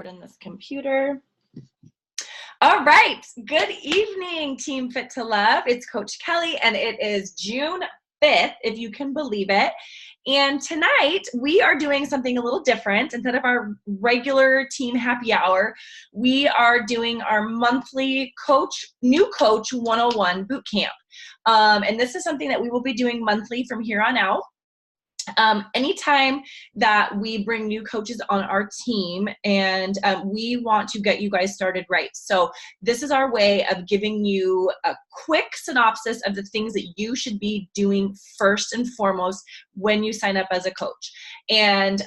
In this computer. All right. Good evening, Team Fit to Love. It's Coach Kelly, and it is June 5th, if you can believe it. And tonight, we are doing something a little different. Instead of our regular team happy hour, we are doing our monthly New Coach 101 boot camp. And this is something that we will be doing monthly from here on out. Anytime that we bring new coaches on our team, and we want to get you guys started right. So this is our way of giving you a quick synopsis of the things that you should be doing first and foremost when you sign up as a coach. And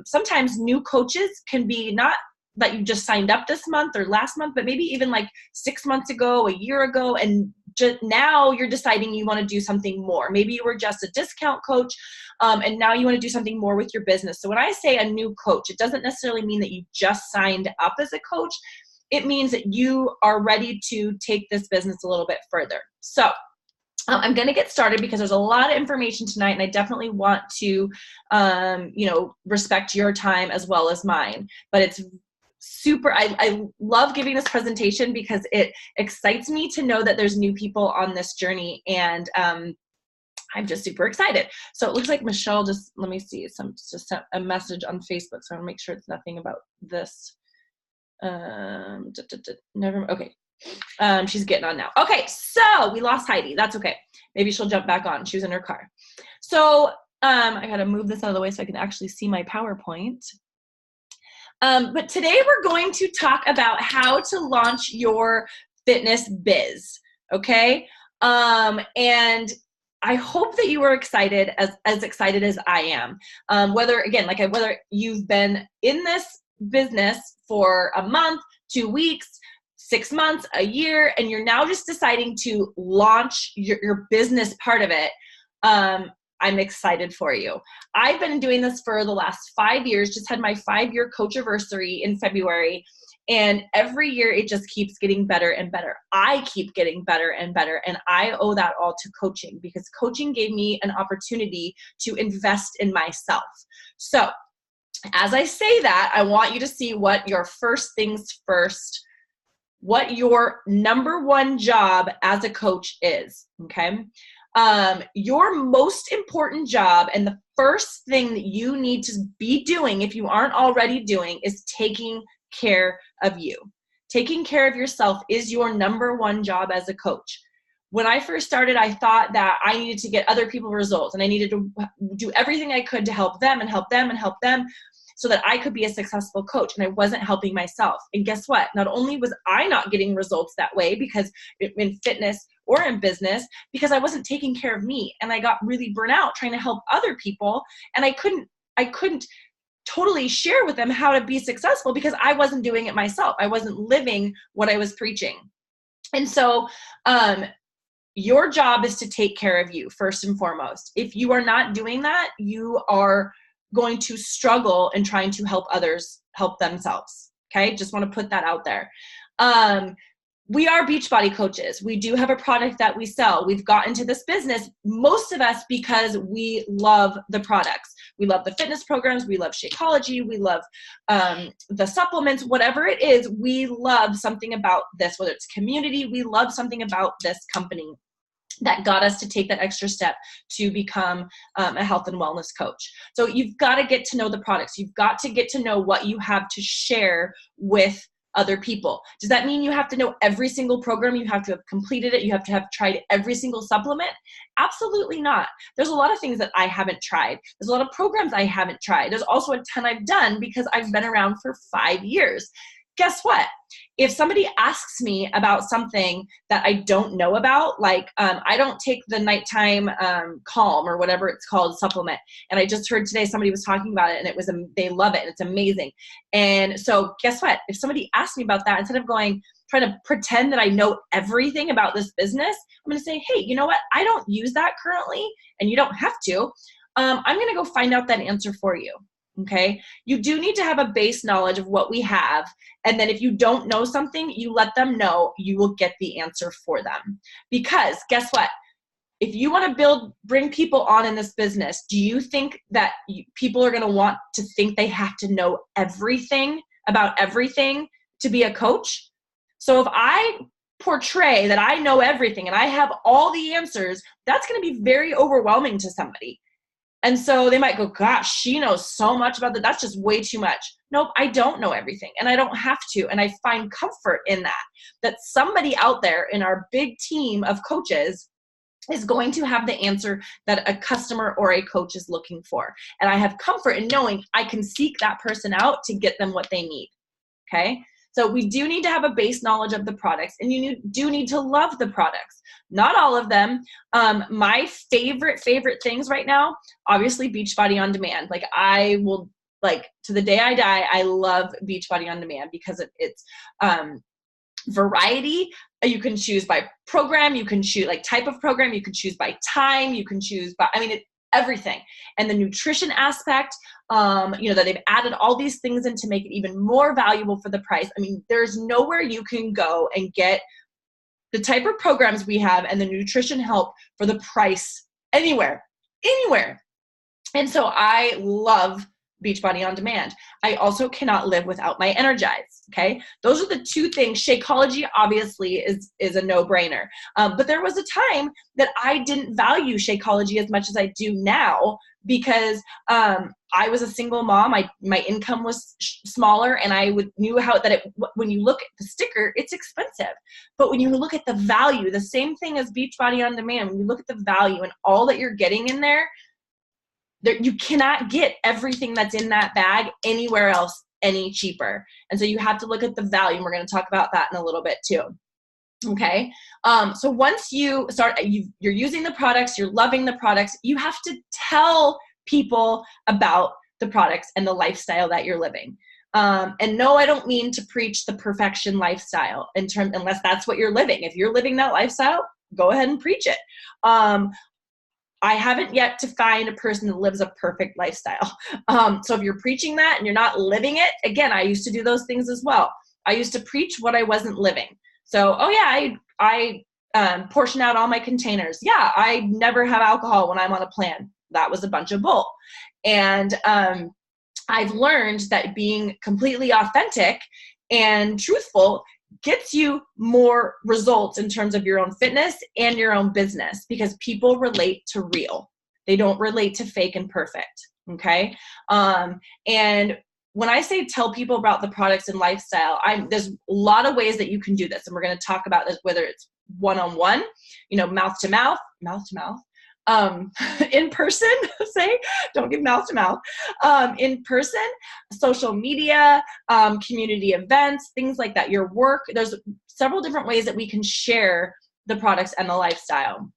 sometimes new coaches can be not that you just signed up this month or last month, but maybe even like 6 months ago, a year ago, and just now you're deciding you want to do something more. Maybe you were just a discount coach, and now you want to do something more with your business. So when I say a new coach, it doesn't necessarily mean that you just signed up as a coach. It means that you are ready to take this business a little bit further. So I'm going to get started because there's a lot of information tonight, and I definitely want to, respect your time as well as mine. But it's super, I love giving this presentation because it excites me to know that there's new people on this journey, and I'm just super excited. So it looks like Michelle just, let me see, just sent a message on Facebook, so I want to make sure it's nothing about this. Okay. She's getting on now. Okay, so we lost Heidi. That's okay. Maybe she'll jump back on. She was in her car. So I got to move this out of the way so I can actually see my PowerPoint. But today we're going to talk about how to launch your fitness biz, okay? And I hope that you are excited, as excited as I am. Whether you've been in this business for a month, 2 weeks, 6 months, a year, and you're now just deciding to launch your business part of it, I'm excited for you. I've been doing this for the last 5 years, just had my 5-year coach-anniversary in February, and every year it just keeps getting better and better. I keep getting better and better, and I owe that all to coaching, because coaching gave me an opportunity to invest in myself. So as I say that, I want you to see what your first things first, what your number one job as a coach is, okay? Your most important job, and the first thing that you need to be doing, if you aren't already doing, is taking care of you. Taking care of yourself is your number one job as a coach. When I first started, I thought that I needed to get other people results, and I needed to do everything I could to help them and help them and help them, so that I could be a successful coach, and I wasn't helping myself. And guess what? Not only was I not getting results that way, because in fitness or in business, because I wasn't taking care of me, and I got really burnt out trying to help other people, and I couldn't totally share with them how to be successful because I wasn't doing it myself. I wasn't living what I was preaching. And so your job is to take care of you first and foremost. If you are not doing that, you are going to struggle in trying to help others help themselves. Okay, just want to put that out there. We are Beachbody coaches. We do have a product that we sell. We've got into this business, most of us, because we love the products. We love the fitness programs. We love Shakeology. We love the supplements, whatever it is. We love something about this, whether it's community. We love something about this company that got us to take that extra step to become a health and wellness coach. So you've got to get to know the products. You've got to get to know what you have to share with other people. Does that mean you have to know every single program? You have to have completed it? You have to have tried every single supplement? Absolutely not. There's a lot of things that I haven't tried. There's a lot of programs I haven't tried. There's also a ton I've done because I've been around for 5 years. Guess what? If somebody asks me about something that I don't know about, like I don't take the nighttime Calm or whatever it's called supplement, and I just heard today somebody was talking about it, and they love it and it's amazing. And so guess what? If somebody asks me about that, instead of trying to pretend that I know everything about this business, I'm going to say, hey, you know what? I don't use that currently, and you don't have to. I'm going to go find out that answer for you. Okay. You do need to have a base knowledge of what we have. And then if you don't know something, you let them know, you will get the answer for them. Because guess what? If you want to bring people on in this business, do you think that people are going to want to think they have to know everything about everything to be a coach. So if I portray that I know everything and I have all the answers, that's going to be very overwhelming to somebody. And so they might go, gosh, she knows so much about that. That's just way too much. Nope, I don't know everything and I don't have to. And I find comfort in that somebody out there in our big team of coaches is going to have the answer that a customer or a coach is looking for. And I have comfort in knowing I can seek that person out to get them what they need. Okay. So we do need to have a base knowledge of the products, and you do need to love the products. Not all of them. My favorite things right now, obviously Beachbody On Demand. Like I will, like to the day I die, I love Beachbody On Demand because it's variety. You can choose by program, you can choose like type of program, you can choose by time, you can choose by, everything. And the nutrition aspect, that they've added all these things in to make it even more valuable for the price. There's nowhere you can go and get the type of programs we have and the nutrition help for the price anywhere. And so I love Beachbody On Demand. I also cannot live without my Energize. Okay. Those are the two things. Shakeology obviously is a no-brainer. But there was a time that I didn't value Shakeology as much as I do now because I was a single mom. My income was smaller, and I knew when you look at the sticker, it's expensive. But when you look at the value, the same thing as Beachbody On Demand, when you look at the value and all that you're getting in there, you cannot get everything that's in that bag anywhere else any cheaper. And so you have to look at the value. We're going to talk about that in a little bit too. Okay. So once you start, you're using the products, you're loving the products, you have to tell people about the products and the lifestyle that you're living. And no, I don't mean to preach the perfection lifestyle unless that's what you're living. If you're living that lifestyle, go ahead and preach it. I haven't yet to find a person that lives a perfect lifestyle. So if you're preaching that and you're not living it, again, I used to do those things as well. I used to preach what I wasn't living. So, I portion out all my containers. Yeah, I never have alcohol when I'm on a plan. That was a bunch of bull. And I've learned that being completely authentic and truthful gets you more results in terms of your own fitness and your own business, because people relate to real. They don't relate to fake and perfect. Okay. And when I say tell people about the products and lifestyle, there's a lot of ways that you can do this. And we're going to talk about this, whether it's one-on-one, mouth to mouth, in person, don't give mouth to mouth, in person, social media, community events, things like that, your work. There's several different ways that we can share the products and the lifestyle.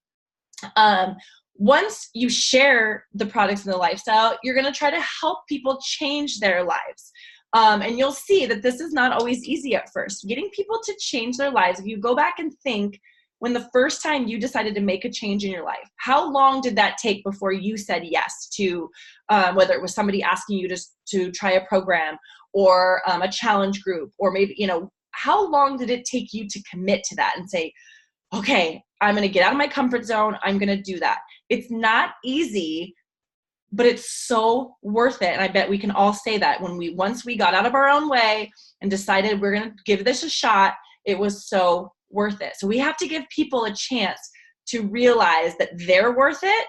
Once you share the products and the lifestyle, you're going to try to help people change their lives. And you'll see that this is not always easy at first. Getting people to change their lives, if you go back and think, when the first time you decided to make a change in your life, how long did that take before you said yes to, whether it was somebody asking you to try a program or a challenge group, or maybe, how long did it take you to commit to that and say, okay, I'm going to get out of my comfort zone. I'm going to do that. It's not easy, but it's so worth it. And I bet we can all say that once we got out of our own way and decided we're going to give this a shot, it was so worth it. So we have to give people a chance to realize that they're worth it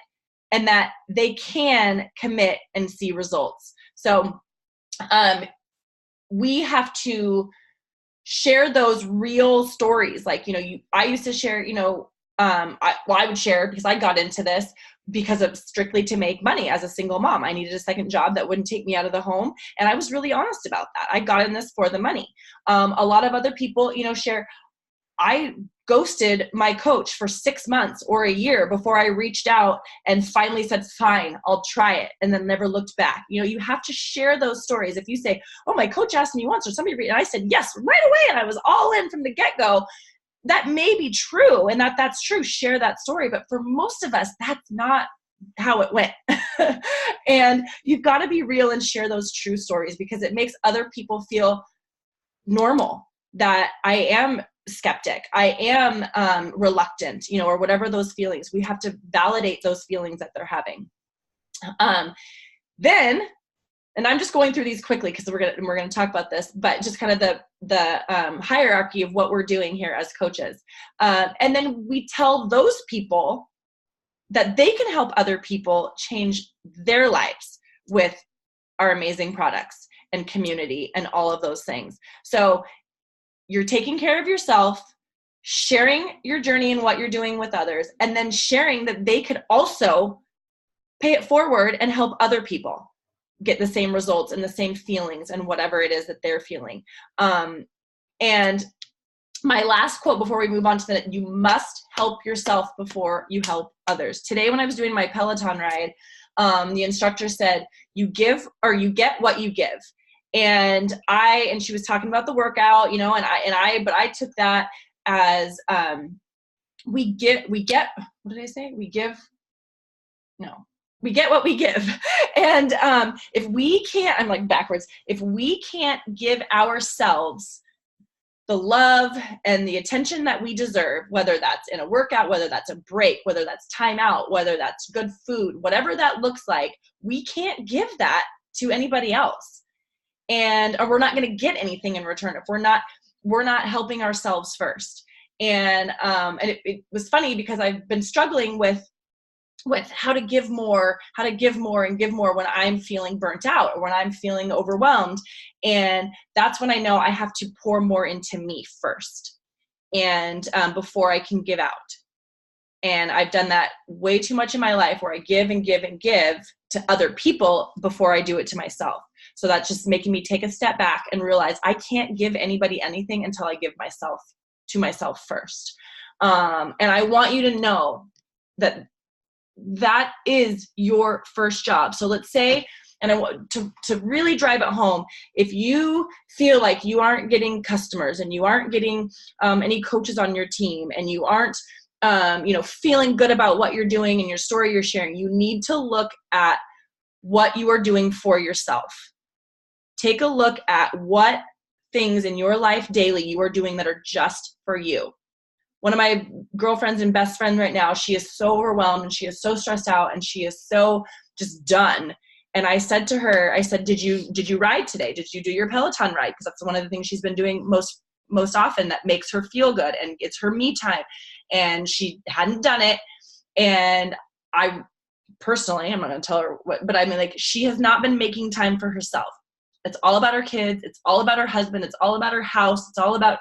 and that they can commit and see results. So we have to share those real stories. Like, I used to share, I would share because I got into this because of strictly to make money as a single mom. I needed a second job that wouldn't take me out of the home. And I was really honest about that. I got in this for the money. A lot of other people, share, I ghosted my coach for 6 months or a year before I reached out and finally said, fine, I'll try it. And then never looked back. You have to share those stories. If you say, oh, my coach asked me once, or somebody, and I said, yes, right away. And I was all in from the get-go. That may be true. And that's true. Share that story. But for most of us, that's not how it went. And you've got to be real and share those true stories, because it makes other people feel normal, that I am skeptic, I am reluctant, or whatever those feelings. We have to validate those feelings that they're having. Then and I'm just going through these quickly because we're gonna talk about this, but just kind of the hierarchy of what we're doing here as coaches. And then we tell those people that they can help other people change their lives with our amazing products and community and all of those things. So you're taking care of yourself, sharing your journey and what you're doing with others, and then sharing that they could also pay it forward and help other people get the same results and the same feelings and whatever it is that they're feeling. And my last quote before we move on to that, you must help yourself before you help others. Today when I was doing my Peloton ride, the instructor said, you give or you get what you give. And she was talking about the workout, you know, but I took that as, we get, what did I say? We get what we give. And if we can't, I'm like backwards, if we can't give ourselves the love and the attention that we deserve, whether that's in a workout, whether that's a break, whether that's time out, whether that's good food, whatever that looks like, we can't give that to anybody else. And or we're not going to get anything in return if we're not helping ourselves first. And it was funny because I've been struggling with how to give more and give more when I'm feeling burnt out or when I'm feeling overwhelmed. And that's when I know I have to pour more into me first and before I can give out. And I've done that way too much in my life where I give and give and give to other people before I do it to myself. So that's just making me take a step back and realize I can't give anybody anything until I give myself to myself first. And I want you to know that is your first job. So let's say, and I want to really drive it home, if you feel like you aren't getting customers and you aren't getting any coaches on your team and you aren't feeling good about what you're doing and your story you're sharing, you need to look at what you are doing for yourself. Take a look at what things in your life daily you are doing that are just for you. One of my girlfriends and best friend right now, she is so overwhelmed and she is so stressed out and she is so just done. And I said to her, did you ride today? Did you do your Peloton ride? Because that's one of the things she's been doing most often that makes her feel good and it's her me time. And she hadn't done it. And I personally, I'm not going to tell her what, but I mean, like, she has not been making time for herself. It's all about her kids. It's all about her husband. It's all about her house. It's all about,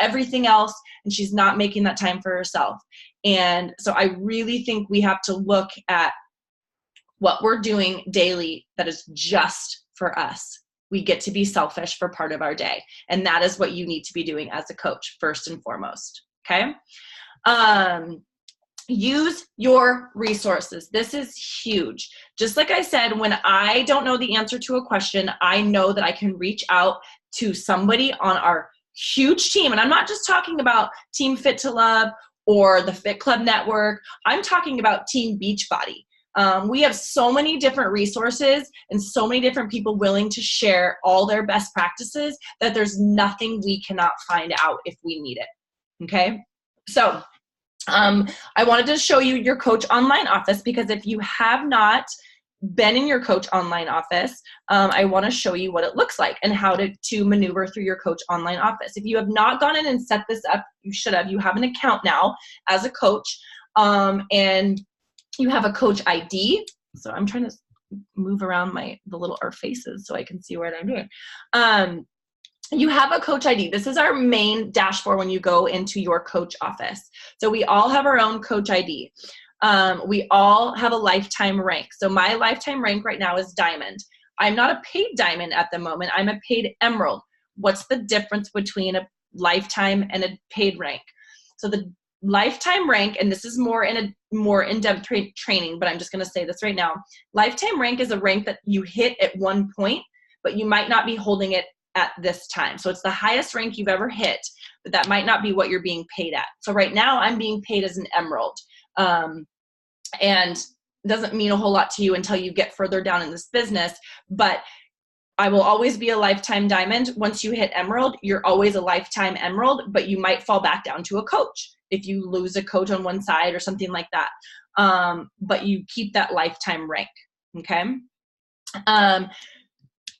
everything else. And she's not making that time for herself. And so I really think we have to look at what we're doing daily that is just for us. We get to be selfish for part of our day. And that is what you need to be doing as a coach, first and foremost. Okay. Use your resources. This is huge. Just like I said, when I don't know the answer to a question, I know that I can reach out to somebody on our huge team. And I'm not just talking about Team Fit to Love or the Fit Club Network. I'm talking about Team Beachbody. We have so many different resources and so many different people willing to share all their best practices that there's nothing we cannot find out if we need it. Okay. So I wanted to show you your Coach Online office because if you have not been in your Coach Online office, I want to show you what it looks like and how to maneuver through your Coach Online office. If you have not gone in and set this up, you should have. You have an account now as a coach, and you have a coach ID. So I'm trying to move around our faces so I can see what I'm doing. You have a coach ID. This is our main dashboard when you go into your coach office. So we all have our own coach ID. We all have a lifetime rank. So my lifetime rank right now is Diamond. I'm not a paid Diamond at the moment. I'm a paid Emerald. What's the difference between a lifetime and a paid rank? So the lifetime rank, and this is more in-depth training, but I'm just going to say this right now. Lifetime rank is a rank that you hit at one point, but you might not be holding it at this time. So it's the highest rank you've ever hit, but that might not be what you're being paid at. So right now I'm being paid as an Emerald. And it doesn't mean a whole lot to you until you get further down in this business, but I will always be a lifetime Diamond. Once you hit Emerald, you're always a lifetime Emerald, but you might fall back down to a coach if you lose a coach on one side or something like that. But you keep that lifetime rank. Okay.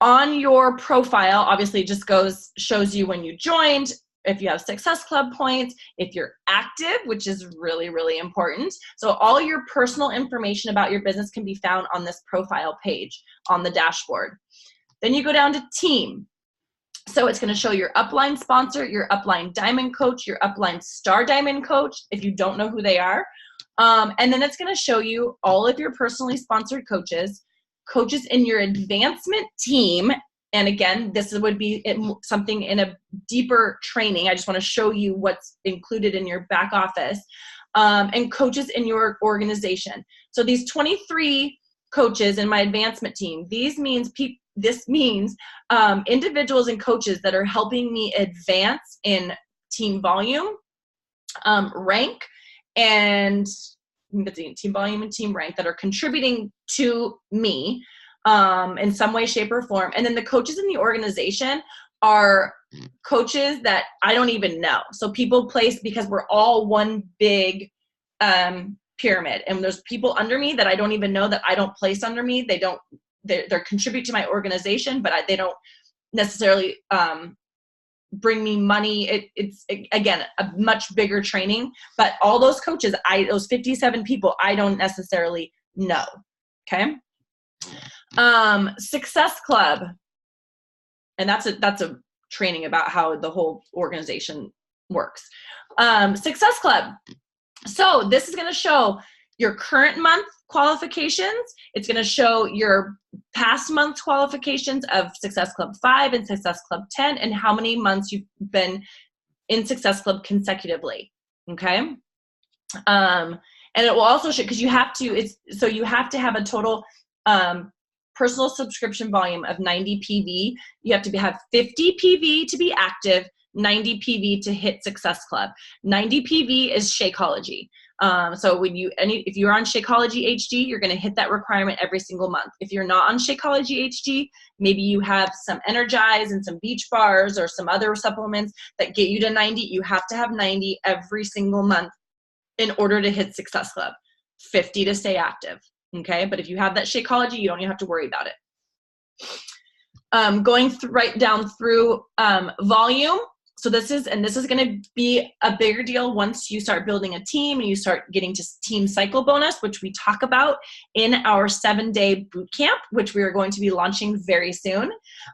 On your profile, obviously it just shows you when you joined, if you have Success Club points, if you're active, which is really, really important. So all your personal information about your business can be found on this profile page on the dashboard. Then you go down to team. So it's going to show your upline sponsor, your upline diamond coach, your upline star diamond coach, if you don't know who they are. And then it's going to show you all of your personally sponsored coaches in your advancement team. And again, this would be something in a deeper training. I just want to show you what's included in your back office, and coaches in your organization. So these 23 coaches in my advancement team, this means individuals and coaches that are helping me advance in team volume, rank, and team volume and team rank, that are contributing to me in some way, shape, or form. And then the coaches in the organization are coaches that I don't even know. So people place, because we're all one big pyramid, and there's people under me that I don't even know, that I don't place under me. They're contribute to my organization, but they don't necessarily bring me money. It's again, a much bigger training, but all those coaches, those 57 people, I don't necessarily know. Okay. Success Club. And that's a training about how the whole organization works. Success Club. So this is going to show your current month qualifications. It's going to show your past month qualifications of Success Club 5 and Success Club 10, and how many months you've been in Success Club consecutively. Okay. And it will also show, because you have to have a total personal subscription volume of 90 PV. You have to have 50 PV to be active, 90 PV to hit Success Club. 90 PV is Shakeology. So if you're on Shakeology HD, you're going to hit that requirement every single month. If you're not on Shakeology HD, maybe you have some Energize and some Beach Bars or some other supplements that get you to 90. You have to have 90 every single month in order to hit Success Club. 50 to stay active. Okay, but if you have that Shakeology, you don't even have to worry about it. Going right down through volume. So this is going to be a bigger deal once you start building a team and you start getting to team cycle bonus, which we talk about in our 7-day boot camp, which we are going to be launching very soon.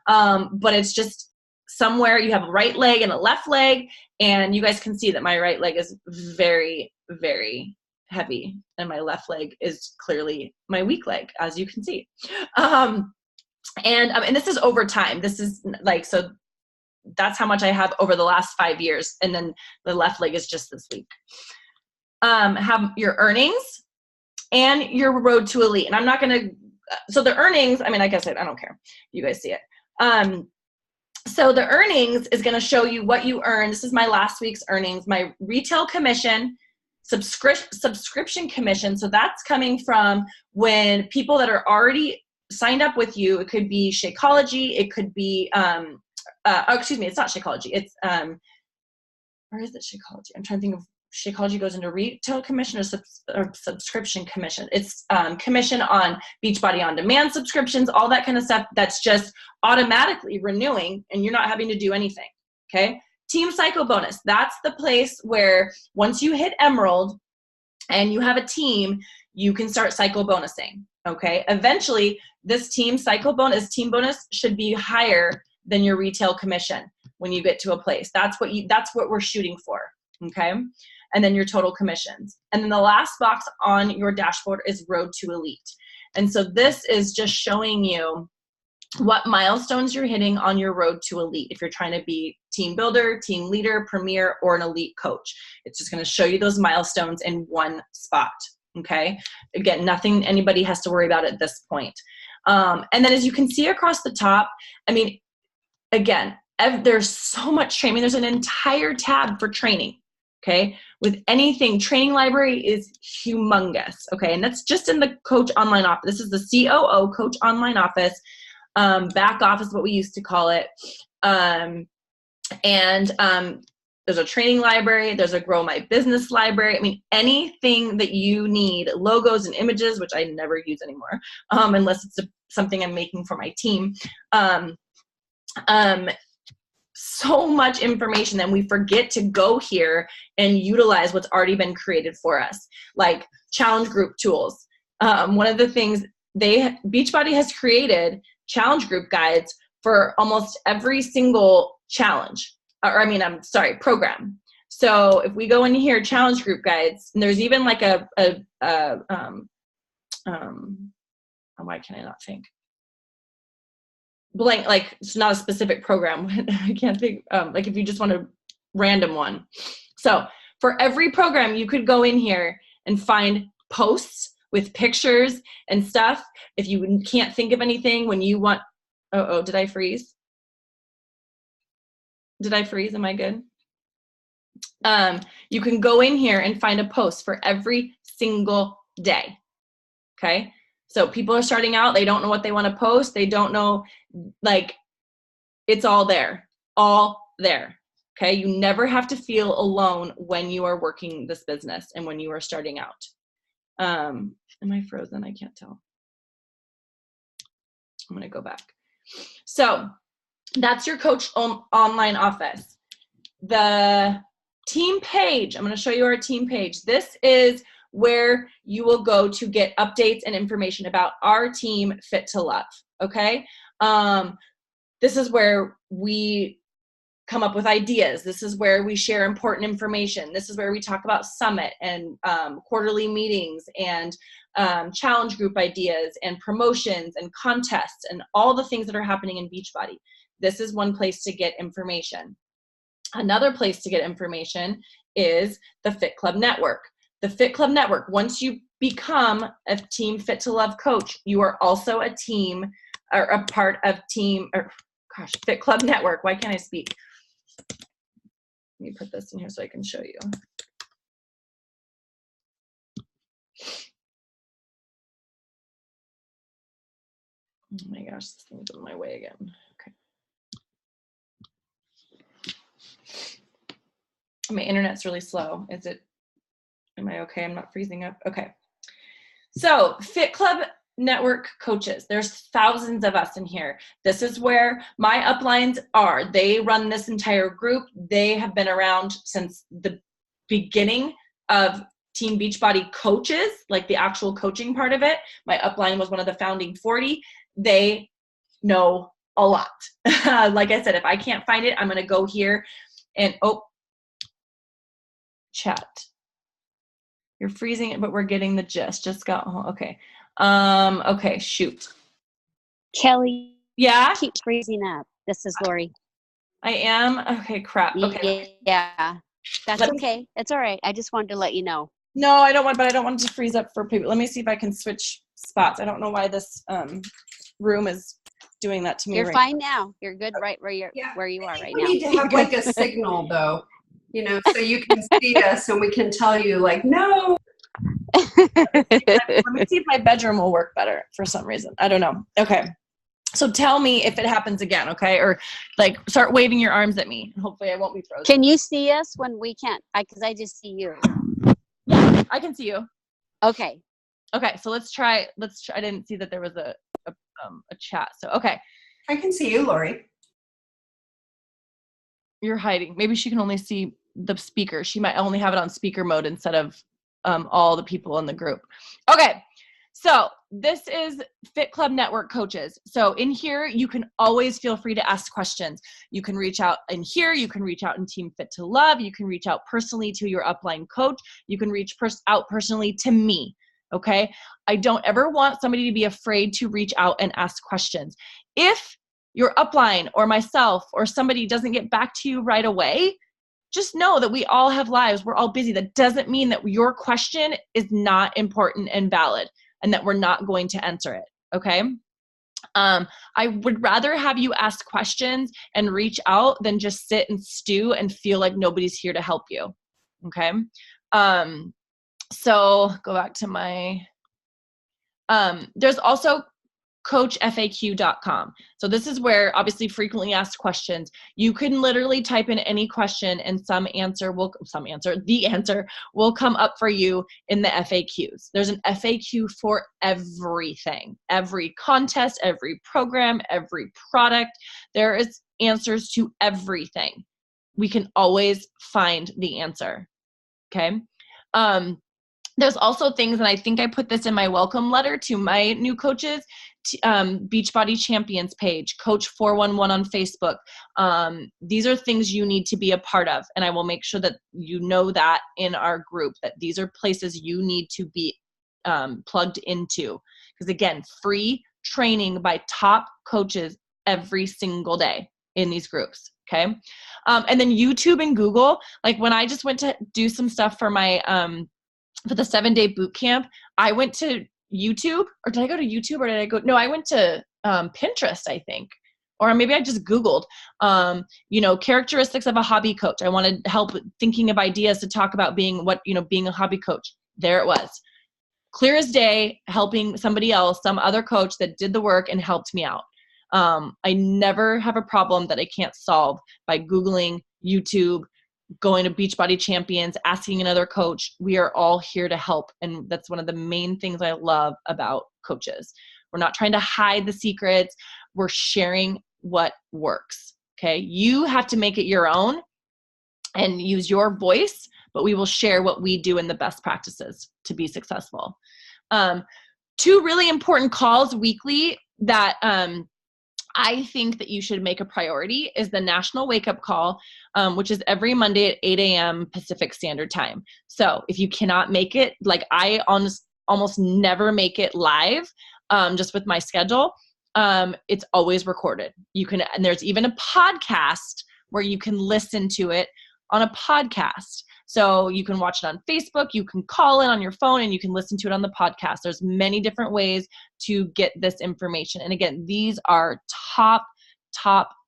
But it's just somewhere you have a right leg and a left leg, and you guys can see that my right leg is very, very heavy, and my left leg is clearly my weak leg, as you can see. And this is over time. This is so that's how much I have over the last 5 years. And then the left leg is just this week. Have your earnings and your road to elite. And I'm not going to, so the earnings, like I said, I don't care. You guys see it. So the earnings is going to show you what you earn. This is my last week's earnings, my retail commission, subscription commission. So that's coming from when people that are already signed up with you. It could be Shakeology. It could be, it's not Shakeology. It's, where is it Shakeology? I'm trying to think of, Shakeology goes into retail commission or subscription commission. It's commission on Beachbody On Demand subscriptions, all that kind of stuff that's just automatically renewing and you're not having to do anything, okay? Team Cycle Bonus, that's the place where once you hit Emerald and you have a team, you can start cycle bonusing, okay? Eventually, this team bonus should be higher than your retail commission when you get to a place. That's what we're shooting for, okay? And then your total commissions. And then the last box on your dashboard is Road to Elite. And so this is just showing you what milestones you're hitting on your road to elite. If you're trying to be team builder, team leader, premier, or an elite coach, it's just going to show you those milestones in one spot. Okay. Again, nothing anybody has to worry about at this point. And then as you can see across the top, again, there's so much training. There's an entire tab for training. Okay. With anything, training library is humongous. Okay. And that's just in the Coach Online Office. This is the COO Coach Online Office. Back office, what we used to call it. There's a training library. There's a Grow My Business library. Anything that you need, logos and images, which I never use anymore, unless it's something I'm making for my team. So much information that we forget to go here and utilize what's already been created for us, like challenge group tools. One of the things Beachbody has created challenge group guides for almost every single challenge, program. So if we go in here, challenge group guides, and there's even like why can I not think? Blank, like it's not a specific program. I can't think, like if you just want a random one. So for every program, you could go in here and find posts with pictures and stuff. If you can't think of anything when you want, did I freeze? Did I freeze? Am I good? You can go in here and find a post for every single day. Okay. So people are starting out, they don't know what they want to post. They don't know, like, it's all there, Okay. You never have to feel alone when you are working this business and when you are starting out. Am I frozen? I can't tell. I'm going to go back. So that's your Coach Online Office. The team page, I'm going to show you our team page. This is where you will go to get updates and information about our team, Fit to Love, okay? This is where we come up with ideas. This is where we share important information. This is where we talk about summit and quarterly meetings and challenge group ideas and promotions and contests and all the things that are happening in Beachbody. This is one place to get information. Another place to get information is the Fit Club Network. The Fit Club Network, once you become a Team Fit to Love coach, you are also a team or a part of Fit Club Network. Why can't I speak? Let me put this in here so I can show you. Oh my gosh, this thing's in my way again. Okay. My internet's really slow. Am I okay? I'm not freezing up. Okay. So Fit Club Network coaches, there's thousands of us in here. This is where my uplines are. They run this entire group. They have been around since the beginning of Team Beachbody coaches, like the actual coaching part of it. My upline was one of the founding 40. They know a lot. Like I said, if I can't find it, I'm going to go here and, chat. You're freezing it, but we're getting the gist. Just got home. Okay. Okay, shoot. Kelly. Yeah? Keeps freezing up. This is Lori. I am? Okay, crap. Okay. Yeah. That's okay. It's all right. I just wanted to let you know. No, I don't want it to freeze up for people. Let me see if I can switch spots. I don't know why this room is doing that to me. You're fine now. You're good right where you are right now. We need to have like a signal though, so you can see us and we can tell you like, no. Let me see if my bedroom will work better for some reason. I don't know. Okay. So tell me if it happens again, okay? Or like start waving your arms at me. Hopefully I won't be frozen. Can you see us when we can't? Because I just see you. Yeah, I can see you. Okay. Okay, so let's try. I didn't see that there was a chat. So, okay. I can see you, Lori. You're hiding. Maybe she can only see the speaker. She might only have it on speaker mode instead of all the people in the group. Okay. So this is Fit Club Network coaches. So in here, you can always feel free to ask questions. You can reach out in here. You can reach out in Team Fit to Love. You can reach out personally to your upline coach. You can reach out personally to me. Okay. I don't ever want somebody to be afraid to reach out and ask questions. If your upline or myself or somebody doesn't get back to you right away, just know that we all have lives. We're all busy. That doesn't mean that your question is not important and valid and that we're not going to answer it. Okay. I would rather have you ask questions and reach out than just sit and stew and feel like nobody's here to help you. Okay. So go back to my, there's also coachfaq.com. So this is where, obviously, frequently asked questions. You can literally type in any question and the answer will come up for you in the FAQs. There's an FAQ for everything, every contest, every program, every product. There is answers to everything. We can always find the answer. Okay. There's also things, and I think I put this in my welcome letter to my new coaches, Beachbody Champions page, Coach 411 on Facebook. These are things you need to be a part of, and I will make sure that you know that in our group, that these are places you need to be plugged into. Because again, free training by top coaches every single day in these groups. Okay. And then YouTube and Google, like when I just went to do some stuff for my, for the 7-day boot camp, I went to YouTube, or did I go to YouTube, or did I go? No, I went to Pinterest, I think, or maybe I just Googled, characteristics of a hobby coach. I wanted help thinking of ideas to talk about being a hobby coach. There it was, clear as day, helping somebody else, some other coach that did the work and helped me out. I never have a problem that I can't solve by Googling, YouTube, going to Beachbody Champions, asking another coach. We are all here to help. And that's one of the main things I love about coaches. We're not trying to hide the secrets. We're sharing what works. Okay. You have to make it your own and use your voice, but we will share what we do in the best practices to be successful. 2 really important calls weekly that, I think that you should make a priority is the National Wake Up Call, which is every Monday at 8 a.m. Pacific Standard Time. So if you cannot make it, like I almost never make it live, just with my schedule, it's always recorded. And there's even a podcast where you can listen to it on a podcast. So you can watch it on Facebook, you can call in on your phone, and you can listen to it on the podcast. There's many different ways to get this information. And again, these are top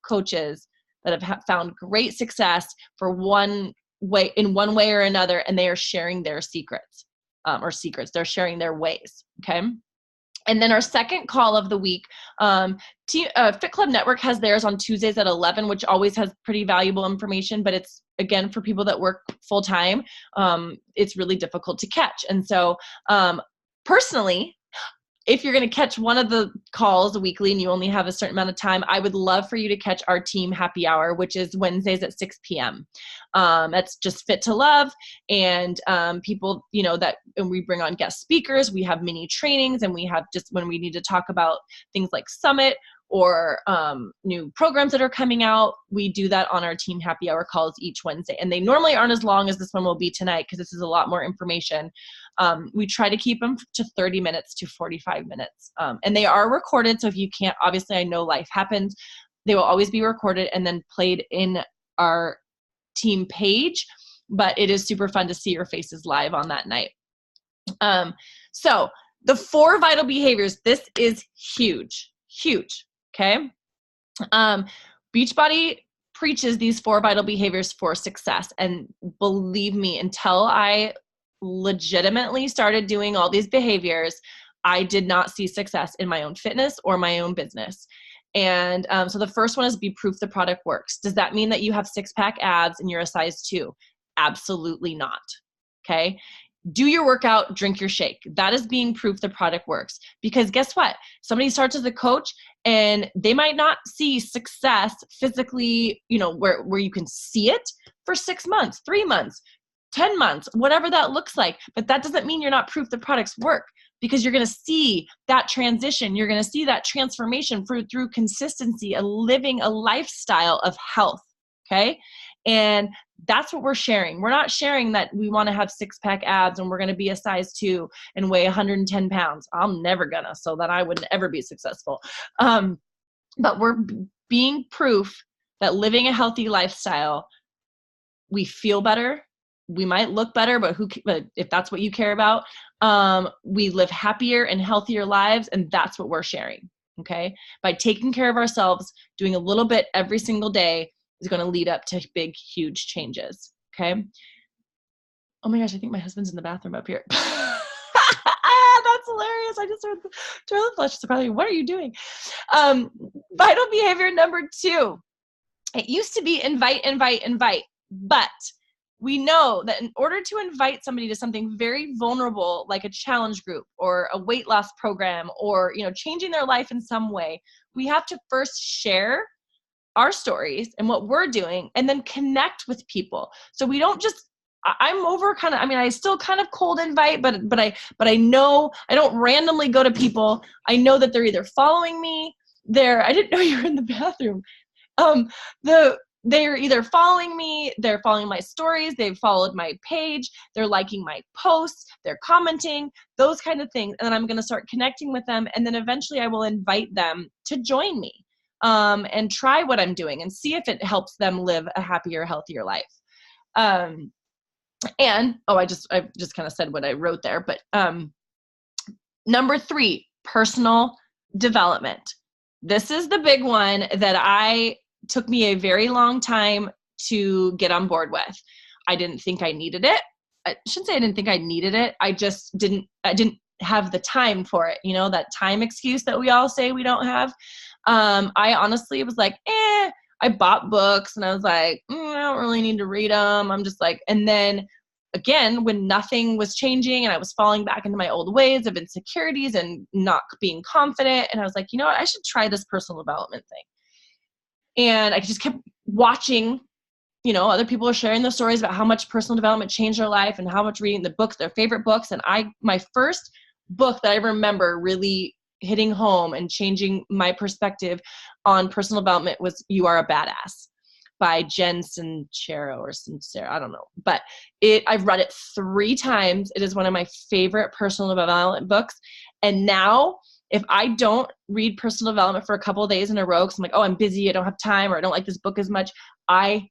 coaches that have found great success in one way or another, and they are sharing their secrets, they're sharing their ways. Okay. And then our second call of the week, Fit Club Network has theirs on Tuesdays at 11, which always has pretty valuable information, but it's, again, for people that work full time, it's really difficult to catch. And so personally, if you're going to catch one of the calls weekly and you only have a certain amount of time, I would love for you to catch our team happy hour, which is Wednesdays at 6 p.m. That's just Fit to Love. And people, and we bring on guest speakers, we have mini trainings, and we have just when we need to talk about things like Summit or new programs that are coming out, we do that on our team happy hour calls each Wednesday. And they normally aren't as long as this one will be tonight because this is a lot more information. We try to keep them to 30 minutes to 45 minutes. And they are recorded. So if you can't, obviously I know life happens. They will always be recorded and then played in our team page, but it is super fun to see your faces live on that night. So the 4 vital behaviors, this is huge. Okay. Beachbody preaches these 4 vital behaviors for success. And believe me, until I legitimately started doing all these behaviors, I did not see success in my own fitness or my own business. And so the first one is be proof the product works. Does that mean that you have 6-pack abs and you're a size 2? Absolutely not. Okay. Do your workout, drink your shake. That is being proof the product works. Because guess what? Somebody starts as a coach and they might not see success physically, where you can see it for 6 months, 3 months, 10 months, whatever that looks like. But that doesn't mean you're not proof the products work, because you're going to see that transition. You're going to see that transformation through consistency, living a lifestyle of health. Okay. And that's what we're sharing. We're not sharing that we want to have 6-pack abs and we're going to be a size 2 and weigh 110 pounds. I'm never gonna, so that I would ever be successful. But we're being proof that living a healthy lifestyle, we feel better. We might look better, but if that's what you care about, we live happier and healthier lives. And that's what we're sharing. Okay. By taking care of ourselves, doing a little bit every single day, is going to lead up to big, huge changes. Okay. Oh my gosh, I think my husband's in the bathroom up here. That's That's hilarious. I just heard the toilet flush. So probably, what are you doing? Vital behavior number 2. It used to be invite, invite, invite. But we know that in order to invite somebody to something very vulnerable, like a challenge group or a weight loss program, or, changing their life in some way, we have to first share our stories and what we're doing, and then connect with people. So we don't just, I'm over kind of, I still kind of cold invite, but I know I don't randomly go to people. I know that they're either following me I didn't know you were in the bathroom. They're either following me, they're following my stories, they've followed my page, they're liking my posts, they're commenting, those kind of things. And then I'm going to start connecting with them. And then eventually I will invite them to join me, and try what I'm doing and see if it helps them live a happier, healthier life. And, I just kind of said what I wrote there, but, number 3, personal development. This is the big one that took me a very long time to get on board with. I didn't think I needed it. I shouldn't say I didn't think I needed it. I didn't have the time for it. That time excuse that we all say we don't have. I honestly was like, I bought books and I was like, I don't really need to read them. I'm just like, and then again, when nothing was changing and I was falling back into my old ways of insecurities and not being confident. And I was like, you know what? I should try this personal development thing. And I just kept watching, other people are sharing their stories about how much personal development changed their life and how much reading the books, their favorite books. And my first book that I remember really hitting home and changing my perspective on personal development was You Are a Badass by Jen Sincero or Sincero, I don't know. But I've read it 3 times. It is one of my favorite personal development books. And now, if I don't read personal development for a couple of days in a row, because I'm like, I'm busy, I don't have time, or I don't like this book as much, I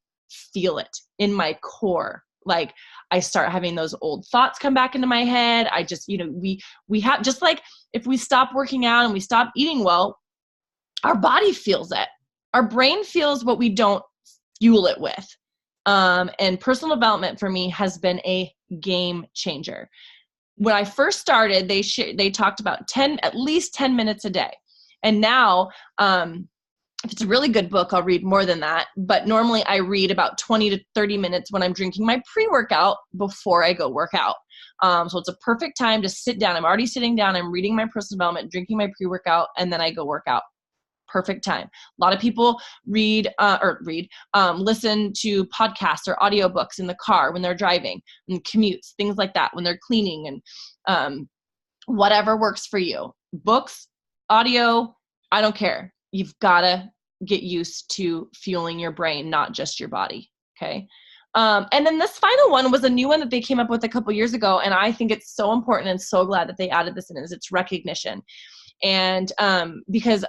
feel it in my core. Like I start having those old thoughts come back into my head. I just, we have, just like if we stop working out and we stop eating well, our body feels it. Our brain feels what we don't fuel it with. And personal development for me has been a game changer. When I first started, they talked about at least 10 minutes a day. And now, if it's a really good book, I'll read more than that. But normally I read about 20 to 30 minutes when I'm drinking my pre-workout before I go work out. So it's a perfect time to sit down. I'm already sitting down. I'm reading my personal development, drinking my pre-workout, and then I go work out. Perfect time. A lot of people listen to podcasts or audiobooks in the car when they're driving and commutes, things like that, when they're cleaning, and whatever works for you. Books, audio, I don't care. You've got to get used to fueling your brain, not just your body. Okay. And then this final one was a new one that they came up with a couple years ago. And I think it's so important and so glad that they added this in, is it's recognition. And because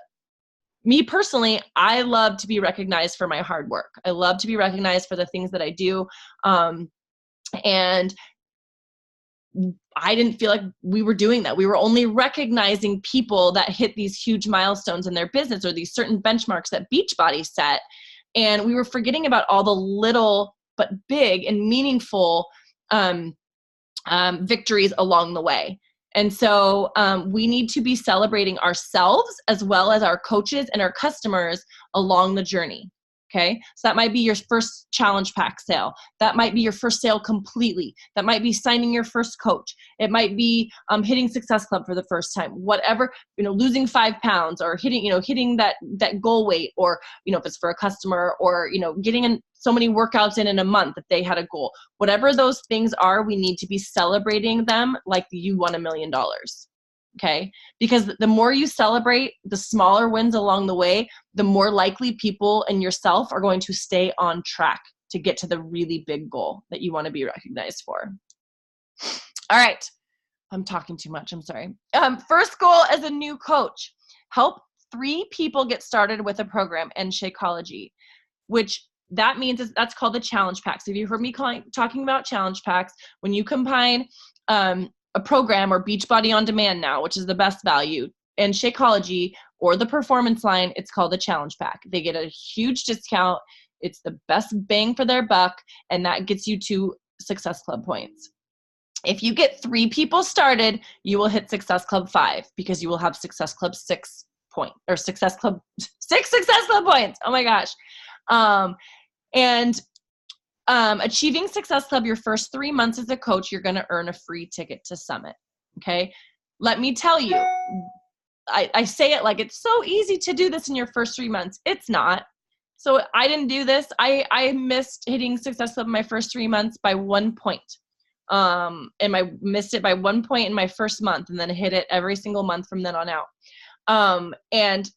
me personally, I love to be recognized for my hard work. I love to be recognized for the things that I do. And I didn't feel like we were doing that. We were only recognizing people that hit these huge milestones in their business or these certain benchmarks that Beachbody set. And we were forgetting about all the little but big and meaningful victories along the way. And so we need to be celebrating ourselves as well as our coaches and our customers along the journey. Okay. So that might be your first challenge pack sale. That might be your first sale completely. That might be signing your first coach. It might be hitting Success Club for the first time, whatever, losing 5 pounds or hitting that goal weight, or, if it's for a customer, or, getting in so many workouts in a month if they had a goal. Whatever those things are, we need to be celebrating them like you won $1 million. Okay. Because the more you celebrate the smaller wins along the way, the more likely people and yourself are going to stay on track to get to the really big goal that you want to be recognized for. All right. I'm talking too much. I'm sorry. First goal as a new coach, help 3 people get started with a program in Shakeology, which that means that's called the challenge packs. If you heard me talking about challenge packs, when you combine, a program or Beachbody On Demand now, which is the best value, and Shakeology or the Performance line, it's called the Challenge Pack. They get a huge discount. It's the best bang for their buck, and that gets you to Success Club points. If you get 3 people started, you will hit Success Club 5 because you will have Success Club 6 Success Club points. Oh my gosh. Achieving Success Club your first 3 months as a coach, you're going to earn a free ticket to Summit. Okay. Let me tell you, I say it like it's so easy to do this in your first 3 months. It's not. So I didn't do this. I missed hitting Success Club in my first 3 months by 1 point. And I missed it by 1 point in my first month, and then hit it every single month from then on out. And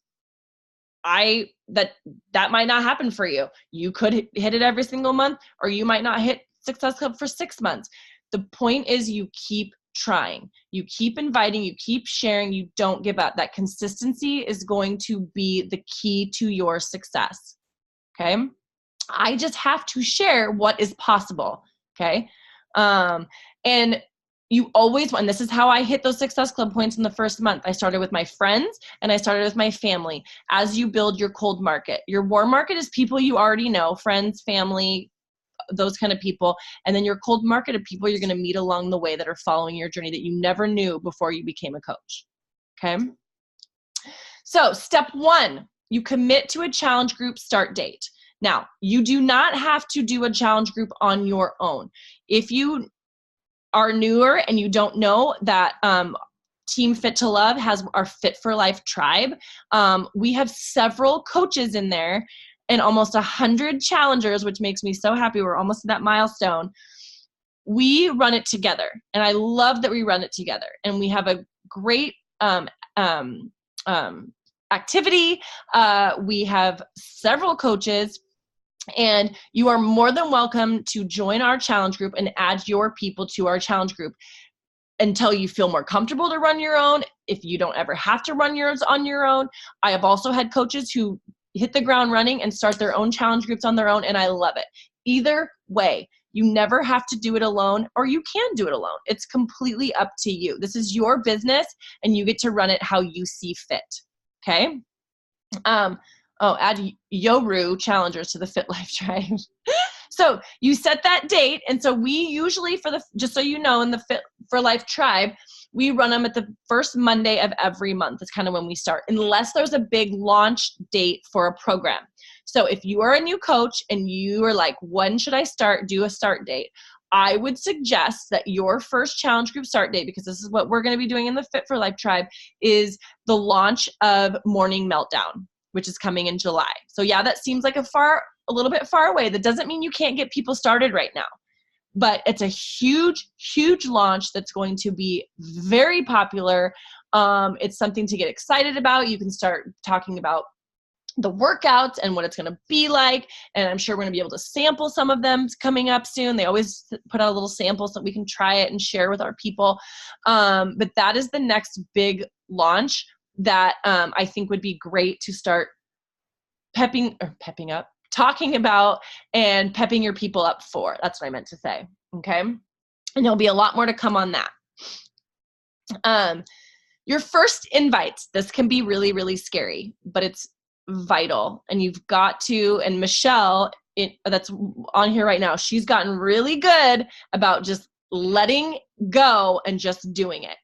that might not happen for you. You could hit it every single month, or you might not hit Success Club for 6 months. The point is you keep trying, you keep inviting, you keep sharing, you don't give up. That consistency is going to be the key to your success. Okay. I just have to share what is possible. Okay. And you always want, and this is how I hit those Success Club points in the first month. I started with my friends and I started with my family. As you build your cold market, your warm market is people you already know, friends, family, those kind of people. And then your cold market are people you're going to meet along the way that are following your journey that you never knew before you became a coach. Okay. So step 1, you commit to a challenge group start date. Now, you do not have to do a challenge group on your own. If you are newer and you don't know that Team Fit to Love has our Fit for Life tribe, we have several coaches in there and almost 100 challengers, which makes me so happy. We're almost at that milestone. We run it together, and I love that we run it together. And we have a great activity. We have several coaches. And you are more than welcome to join our challenge group and add your people to our challenge group until you feel more comfortable to run your own. If you don't ever have to run yours on your own. I have also had coaches who hit the ground running and start their own challenge groups on their own, and I love it. Either way, you never have to do it alone, or you can do it alone. It's completely up to you. This is your business, and you get to run it how you see fit. Okay? Add Yoru challengers to the Fit Life tribe. So you set that date. And so we usually, just so you know, in the Fit for Life tribe, we run them at the first Monday of every month. That's kind of when we start, unless there's a big launch date for a program. So if you are a new coach and you are like, when should I start? Do a start date. I would suggest that your first challenge group start date, because this is what we're going to be doing in the Fit for Life tribe, is the launch of Morning Meltdown, which is coming in July. So yeah, that seems like a little bit far away. That doesn't mean you can't get people started right now, but it's a huge, huge launch that's going to be very popular. It's something to get excited about. You can start talking about the workouts and what it's going to be like. And I'm sure we're going to be able to sample some of them coming up soon. They always put out a little sample so that we can try it and share with our people. But that is the next big launch that I think would be great to start talking about and pepping your people up for. That's what I meant to say. Okay. And there'll be a lot more to come on that. Your first invites, this can be really, really scary, but it's vital. And you've got to, and Michelle, that's on here right now, she's gotten really good about just letting go and just doing it.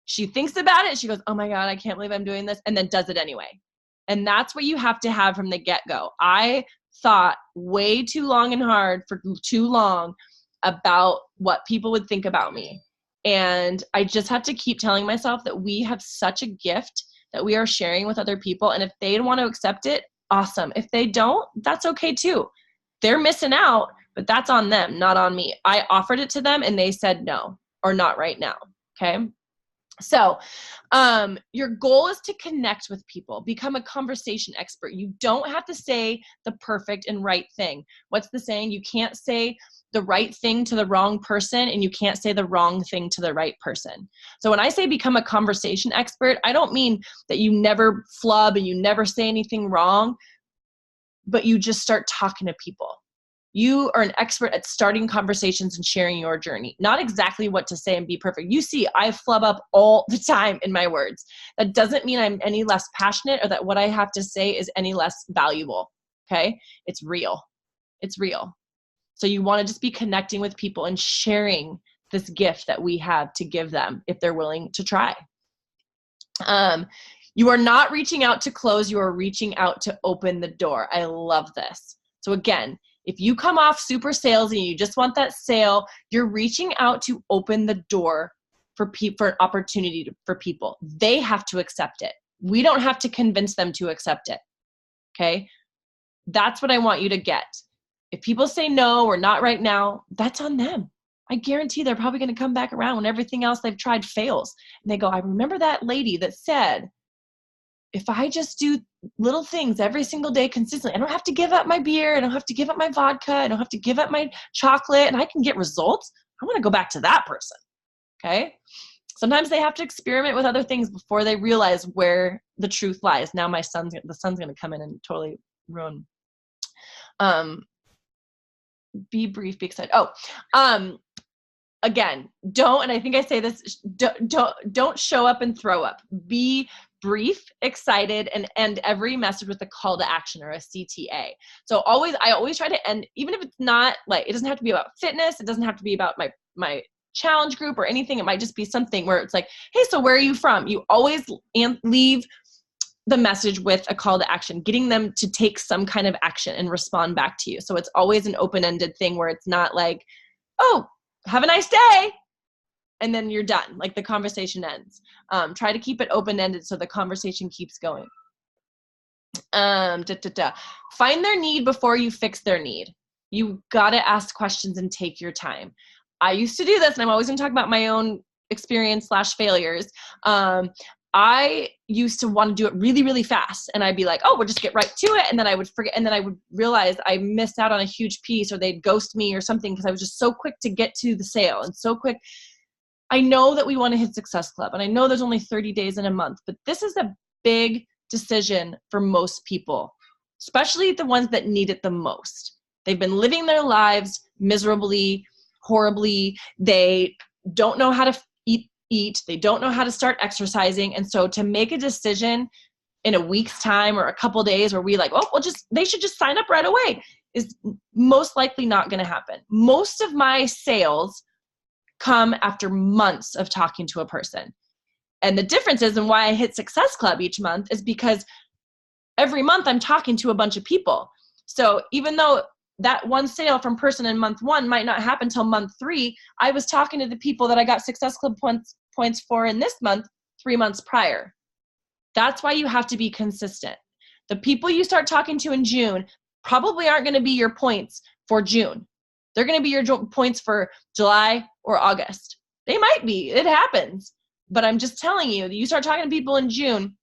She thinks about it. She goes, oh my God, I can't believe I'm doing this. And then does it anyway. And that's what you have to have from the get-go. I thought way too long and hard for too long about what people would think about me. And I just have to keep telling myself that we have such a gift that we are sharing with other people. And if they want to accept it, awesome. If they don't, that's okay too. They're missing out, but that's on them, not on me. I offered it to them and they said no, or not right now. Okay. So your goal is to connect with people, become a conversation expert. You don't have to say the perfect and right thing. What's the saying? You can't say the right thing to the wrong person, and you can't say the wrong thing to the right person. So when I say become a conversation expert, I don't mean that you never flub and you never say anything wrong, but you just start talking to people. You are an expert at starting conversations and sharing your journey. Not exactly what to say and be perfect. You see, I flub up all the time in my words. That doesn't mean I'm any less passionate or that what I have to say is any less valuable. Okay? It's real. It's real. So you want to just be connecting with people and sharing this gift that we have to give them if they're willing to try. You are not reaching out to close, you are reaching out to open the door. I love this. So again, if you come off super salesy and you just want that sale, you're reaching out to open the door for an opportunity for people. They have to accept it. We don't have to convince them to accept it. Okay? That's what I want you to get. If people say no or not right now, that's on them. I guarantee they're probably going to come back around when everything else they've tried fails. And they go, I remember that lady that said, if I just do little things every single day consistently, I don't have to give up my beer, I don't have to give up my vodka, I don't have to give up my chocolate, and I can get results. I want to go back to that person. Okay? Sometimes they have to experiment with other things before they realize where the truth lies. Now the sun's going to come in and totally ruin. Be brief, be excited. Again, don't, and I think I say this, don't show up and throw up. Be brief, excited, and end every message with a call to action or a CTA. So I always try to end, even if it's not like, it doesn't have to be about fitness. It doesn't have to be about my challenge group or anything. It might just be something where it's like, hey, so where are you from? You always leave the message with a call to action, getting them to take some kind of action and respond back to you. So it's always an open-ended thing where it's not like, oh, have a nice day, and then you're done. Like the conversation ends. Try to keep it open-ended so the conversation keeps going. Find their need before you fix their need. You got to ask questions and take your time. I used to do this, and I'm always going to talk about my own experience / failures. I used to want to do it really, really fast. And I'd be like, oh, we'll just get right to it. And then I would forget. And then I would realize I missed out on a huge piece, or they'd ghost me or something, because I was just so quick to get to the sale and so quick. I know that we want to hit Success Club, and I know there's only 30 days in a month, but this is a big decision for most people, especially the ones that need it the most. They've been living their lives miserably, horribly. They don't know how to eat. They don't know how to start exercising. And so to make a decision in a week's time or a couple days where we like, oh, they should just sign up right away, is most likely not going to happen. Most of my sales come after months of talking to a person. And the difference is, and why I hit Success Club each month, is because every month I'm talking to a bunch of people. So even though that one sale from person in month 1 might not happen till month 3, I was talking to the people that I got Success Club points for in this month 3 months prior. That's why you have to be consistent. The people you start talking to in June probably aren't going to be your points for June. They're going to be your points for July or August. They might be. It happens. But I'm just telling you, that you start talking to people in June,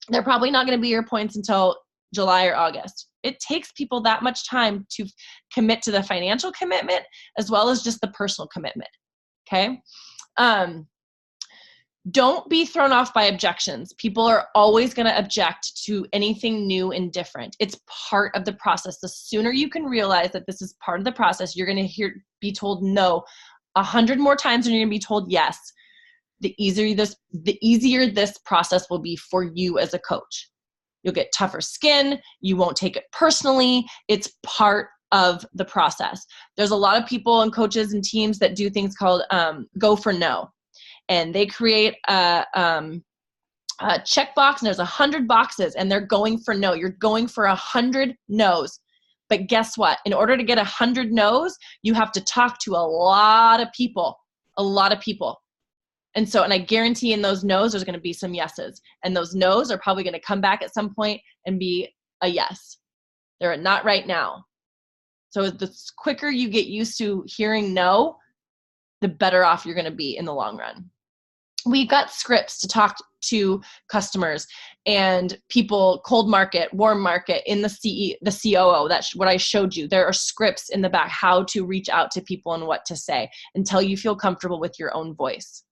they're probably not going to be your points until July or August. It takes people that much time to commit to the financial commitment as well as just the personal commitment. Okay? Don't be thrown off by objections. People are always going to object to anything new and different. It's part of the process. The sooner you can realize that this is part of the process, you're going to be told no 100 more times than you're going to be told yes. The easier this process will be for you as a coach. You'll get tougher skin. You won't take it personally. It's part of the process. There's a lot of people and coaches and teams that do things called go for no. And they create a checkbox, and there's 100 boxes, and they're going for no. You're going for 100 no's. But guess what? In order to get 100 no's, you have to talk to a lot of people. And I guarantee in those no's, there's going to be some yeses. And those no's are probably going to come back at some point and be a yes. They're not right now. So the quicker you get used to hearing no, the better off you're going to be in the long run. We've got scripts to talk to customers and people, cold market, warm market, in the COO. That's what I showed you. There are scripts in the back, how to reach out to people and what to say until you feel comfortable with your own voice.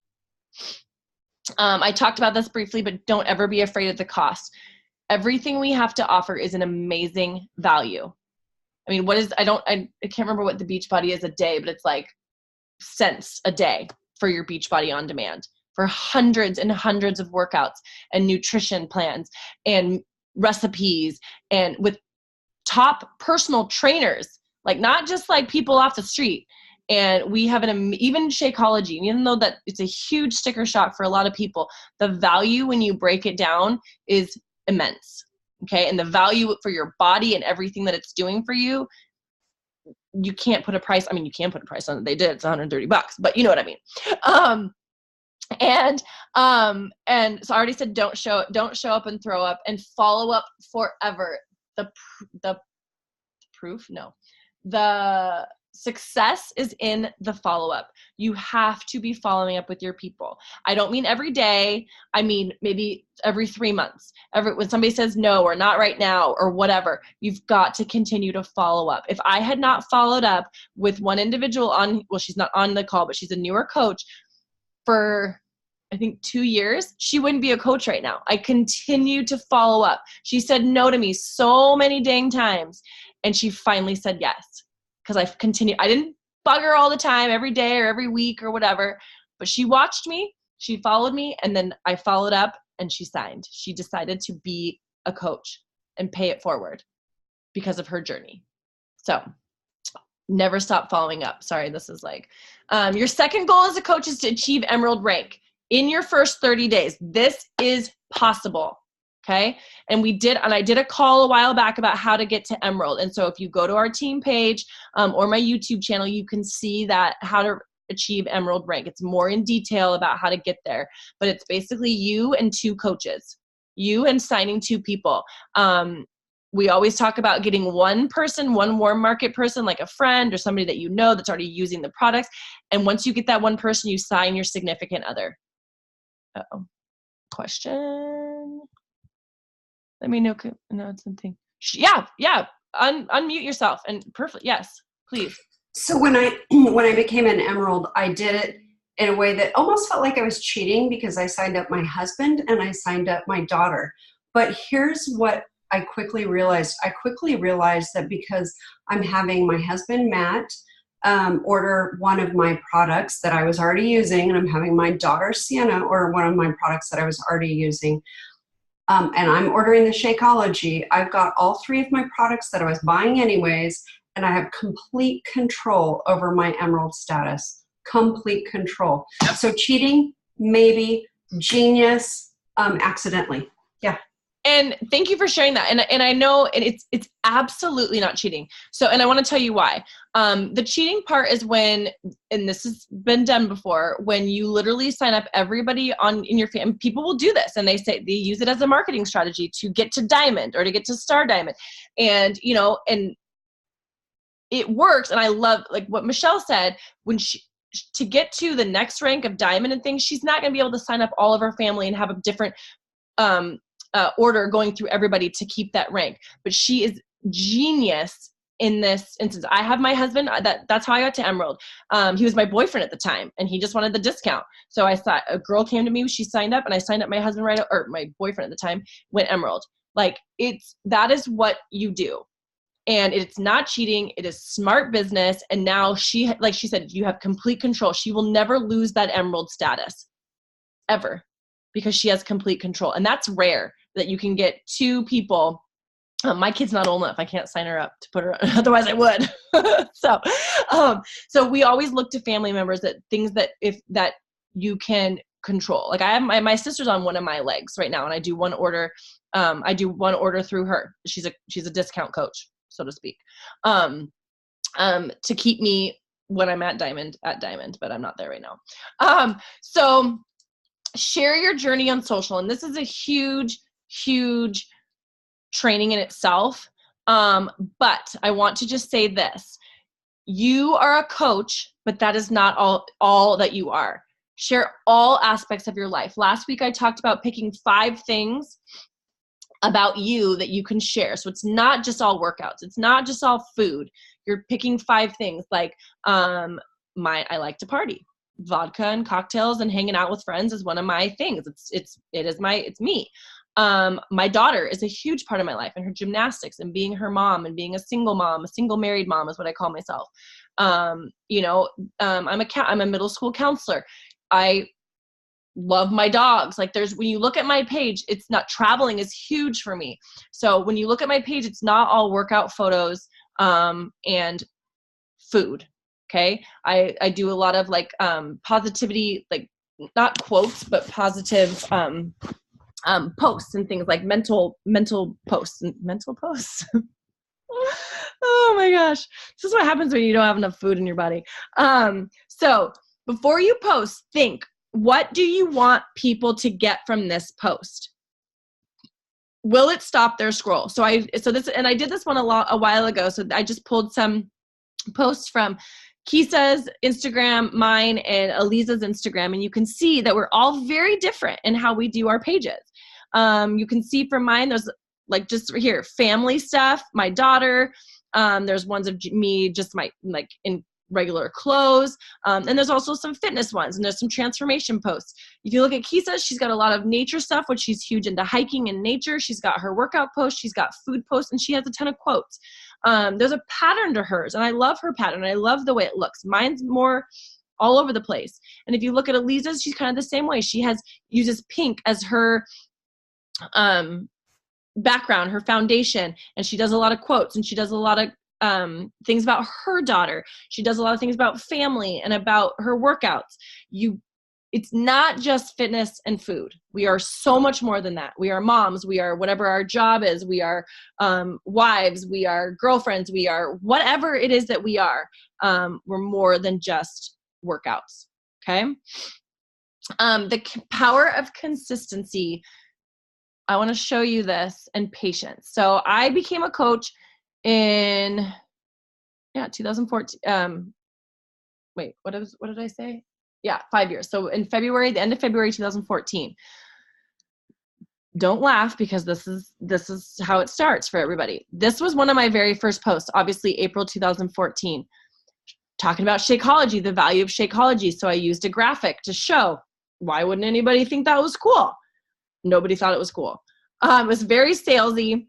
I talked about this briefly, but don't ever be afraid of the cost. Everything we have to offer is an amazing value. I mean, I can't remember what the Beachbody is a day, but it's like cents a day for your Beachbody On Demand, for hundreds and hundreds of workouts and nutrition plans and recipes, and with top personal trainers, like not just like people off the street, And we have even Shakeology, even though that it's a huge sticker shock for a lot of people, the value when you break it down is immense. Okay. And the value for your body and everything that it's doing for you, you can't put a price. I mean, you can put a price on it. They did. It's $130, but you know what I mean? And so I already said, don't show up and throw up, and follow up forever. The proof, no, the success is in the follow-up. You have to be following up with your people. I don't mean every day. I mean, maybe every 3 months, when somebody says no, or not right now, or whatever, you've got to continue to follow up. If I had not followed up with one individual she's not on the call, but she's a newer coach, for I think 2 years, she wouldn't be a coach right now. I continue to follow up. She said no to me so many dang times, and she finally said yes. Because I didn't bug her all the time, every day or every week or whatever, but she watched me, she followed me, and then I followed up, and she signed. She decided to be a coach and pay it forward because of her journey. So never stop following up. Sorry, this is like, your second goal as a coach is to achieve Emerald rank in your first 30 days. This is possible. Okay. And I did a call a while back about how to get to Emerald. And so if you go to our team page, or my YouTube channel, you can see that how to achieve Emerald rank. It's more in detail about how to get there, but it's basically you and 2 coaches, you and signing 2 people. We always talk about getting one warm market person, like a friend or somebody that you know that's already using the products. And once you get that one person, you sign your significant other. Uh-oh. Question. Let me know. No, something. Yeah. Unmute yourself and perfect. Yes, please. So when I became an Emerald, I did it in a way that almost felt like I was cheating, because I signed up my husband and I signed up my daughter. But here's what I quickly realized. I quickly realized that because I'm having my husband, Matt, order one of my products that I was already using, and I'm having my daughter, Sienna, order one of my products that I was already using. And I'm ordering the Shakeology. I've got all 3 of my products that I was buying anyways, and I have complete control over my Emerald status. Complete control. So cheating, maybe. Genius, accidentally. Yeah. And thank you for sharing that. And I know, and it's absolutely not cheating. So, and I want to tell you why. The cheating part is when, and this has been done before, when you literally sign up everybody in your family. People will do this, and they use it as a marketing strategy to get to Diamond or to get to Star Diamond. And, and it works. And I love, like what Michelle said, to get to the next rank of Diamond and things, she's not going to be able to sign up all of her family and have a different, order going through everybody to keep that rank. But she is genius in this instance. I have my husband, that's how I got to Emerald. He was my boyfriend at the time, and he just wanted the discount. So I thought, a girl came to me, she signed up, and I signed up my husband or my boyfriend at the time, went Emerald. Like, that is what you do. And it's not cheating. It is smart business. And now like she said, you have complete control. She will never lose that Emerald status ever, because she has complete control. And that's rare, that you can get 2 people. My kid's not old enough. I can't sign her up to put her on. Otherwise I would. So we always look to family members, that things that you can control. Like I have my sister's on one of my legs right now, and I do one order. I do one order through her. She's a discount coach, so to speak, to keep me when I'm at Diamond, but I'm not there right now. So share your journey on social. And this is a huge training in itself. But I want to just say this. You are a coach, but that is not all that you are. Share all aspects of your life. Last week, I talked about picking 5 things about you that you can share. So it's not just all workouts. It's not just all food. You're picking 5 things, like I like to party. Vodka and cocktails and hanging out with friends is one of my things. It's me. My daughter is a huge part of my life, and her gymnastics and being her mom and being a single married mom is what I call myself. I'm a middle school counselor. I love my dogs. Like when you look at my page, it's not, traveling is huge for me. So when you look at my page, it's not all workout photos, and food. Okay. I do a lot of like positivity, like not quotes, but positive posts and things like mental posts. Oh my gosh. This is what happens when you don't have enough food in your body. So before you post, think, what do you want people to get from this post? Will it stop their scroll? So I did this one a while ago. So I just pulled some posts from Kisa's Instagram, mine, and Aliza's Instagram, and you can see that we're all very different in how we do our pages. You can see from mine, there's like just here, family stuff, my daughter. There's ones of me, just my like in regular clothes. And there's also some fitness ones, and there's some transformation posts. If you look at Kisa, she's got a lot of nature stuff, which she's huge into hiking and nature. She's got her workout posts, she's got food posts, and she has a ton of quotes. There's a pattern to hers, and I love her pattern. I love the way it looks. Mine's more all over the place. And if you look at Eliza's, she's kind of the same way. She uses pink as her background, her foundation, and she does a lot of quotes, and she does a lot of things about her daughter. She does a lot of things about family and about her workouts. It's not just fitness and food. We are so much more than that. We are moms. We are whatever our job is. We are wives. We are girlfriends. We are whatever it is that we are. We're more than just workouts. Okay. The power of consistency. I want to show you this, and patience. So I became a coach in 2014. Wait, what did I say? Yeah, 5 years. So in February, the end of February 2014. Don't laugh, because this is how it starts for everybody. This was one of my very first posts, obviously April 2014, talking about Shakeology, the value of Shakeology. So I used a graphic to show, why wouldn't anybody think that was cool? Nobody thought it was cool. It was very salesy.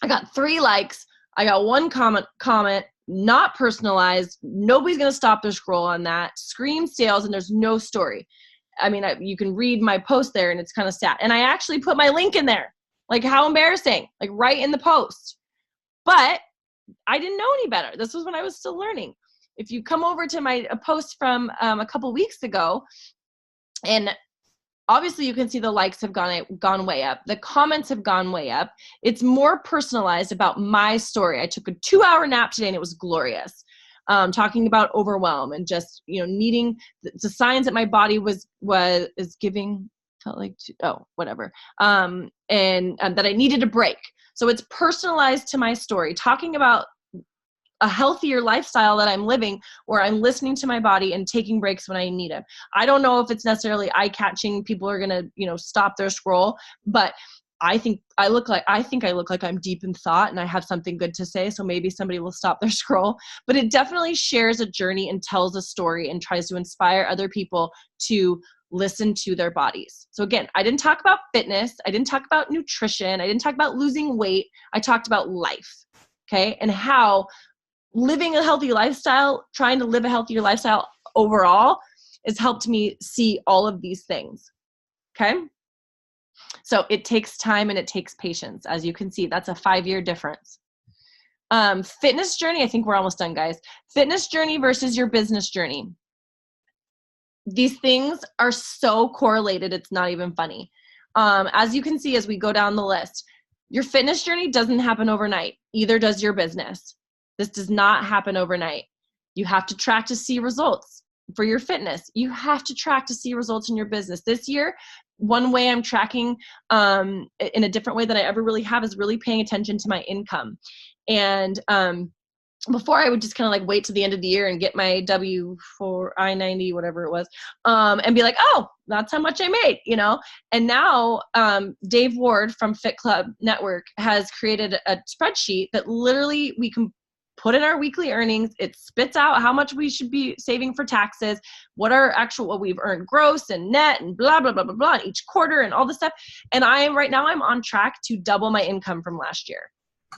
I got 3 likes. I got 1 comment, not personalized. Nobody's going to stop their scroll on that. Scream sales, and there's no story. I mean, you can read my post there, and it's kind of sad. And I actually put my link in there. Like, how embarrassing. Like, right in the post. But I didn't know any better. This was when I was still learning. If you come over to a post from a couple weeks ago, and obviously you can see the likes have gone way up. The comments have gone way up. It's more personalized about my story. I took a 2-hour nap today, and it was glorious. Talking about overwhelm and just, needing the signs that my body is giving, felt like, whatever. And that I needed a break. So it's personalized to my story, talking about a healthier lifestyle that I'm living, where I'm listening to my body and taking breaks when I need them. I don't know if it's necessarily eye-catching. People are going to, stop their scroll, but I think I look like I'm deep in thought, and I have something good to say. So maybe somebody will stop their scroll, but it definitely shares a journey and tells a story and tries to inspire other people to listen to their bodies. So again, I didn't talk about fitness. I didn't talk about nutrition. I didn't talk about losing weight. I talked about life. Okay. And how living a healthy lifestyle, trying to live a healthier lifestyle overall, has helped me see all of these things. Okay. So it takes time and it takes patience. As you can see, that's a 5-year difference. Fitness journey. I think we're almost done, guys. Fitness journey versus your business journey. These things are so correlated. It's not even funny. As you can see, as we go down the list, your fitness journey doesn't happen overnight. Either does your business. This does not happen overnight. You have to track to see results for your fitness. You have to track to see results in your business. This year, one way I'm tracking in a different way than I ever really have is really paying attention to my income. And before, I would just kind of like wait to the end of the year and get my W4 I-90, whatever it was, and be like, oh, that's how much I made, And now Dave Ward from Fit Club Network has created a spreadsheet that literally we can put in our weekly earnings. It spits out how much we should be saving for taxes, what we've earned gross and net and blah, blah, blah, blah, blah, each quarter and all this stuff. And right now I'm on track to double my income from last year.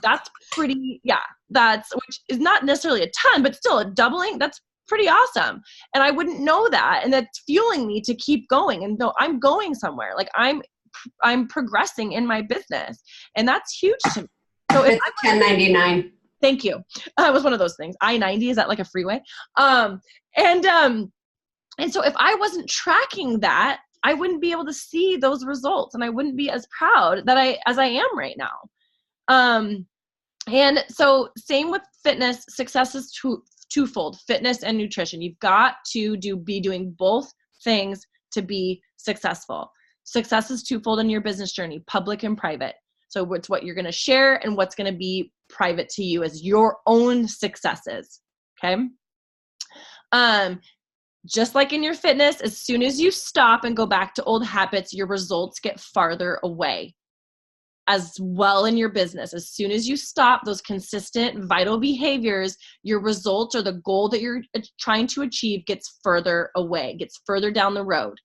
That's pretty, which is not necessarily a ton, but still a doubling. That's pretty awesome. And I wouldn't know that. And that's fueling me to keep going. And though I'm going somewhere, like I'm progressing in my business, and that's huge to me. So it's 1099. Thank you. It was one of those things. I-90, is that like a freeway? And so if I wasn't tracking that, I wouldn't be able to see those results, and I wouldn't be as proud as I am right now. And so same with fitness, success is twofold, fitness and nutrition. You've got to be doing both things to be successful. Success is twofold in your business journey, public and private. So it's what you're going to share and what's going to be private to you as your own successes. Okay. Just like in your fitness, as soon as you stop and go back to old habits, your results get farther away. As well in your business, as soon as you stop those consistent vital behaviors, your results or the goal that you're trying to achieve gets further away, gets further down the road.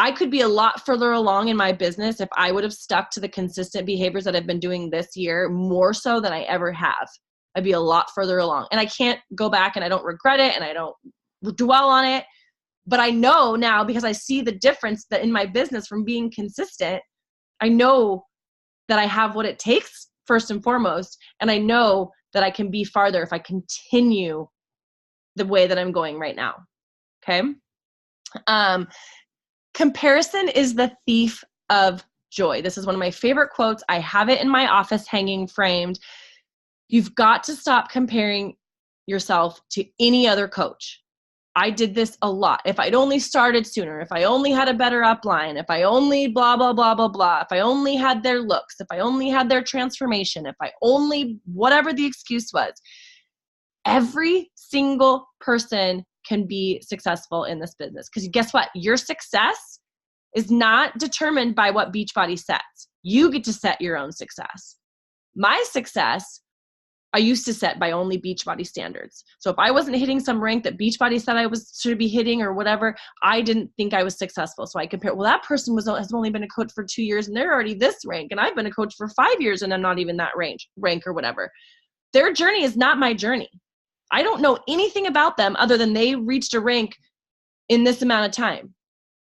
I could be a lot further along in my business if I would have stuck to the consistent behaviors that I've been doing this year, more so than I ever have. I'd be a lot further along. And I can't go back, and I don't regret it, and I don't dwell on it. But I know now, because I see the difference that in my business from being consistent, I know that I have what it takes first and foremost. And I know that I can be farther if I continue the way that I'm going right now. Okay. Comparison is the thief of joy. This is one of my favorite quotes. I have it in my office hanging framed. You've got to stop comparing yourself to any other coach. I did this a lot. If I'd only started sooner, if I only had a better upline, if I only blah, blah, blah, blah, blah, if I only had their looks, if I only had their transformation, if I only, whatever the excuse was, every single person can be successful in this business. Because guess what? Your success is not determined by what Beachbody sets. You get to set your own success. My success, I used to set by only Beachbody standards. So if I wasn't hitting some rank that Beachbody said I should be hitting or whatever, I didn't think I was successful. So I compare, well, that person has only been a coach for 2 years and they're already this rank. And I've been a coach for 5 years and I'm not even that rank or whatever. Their journey is not my journey. I don't know anything about them other than they reached a rank in this amount of time.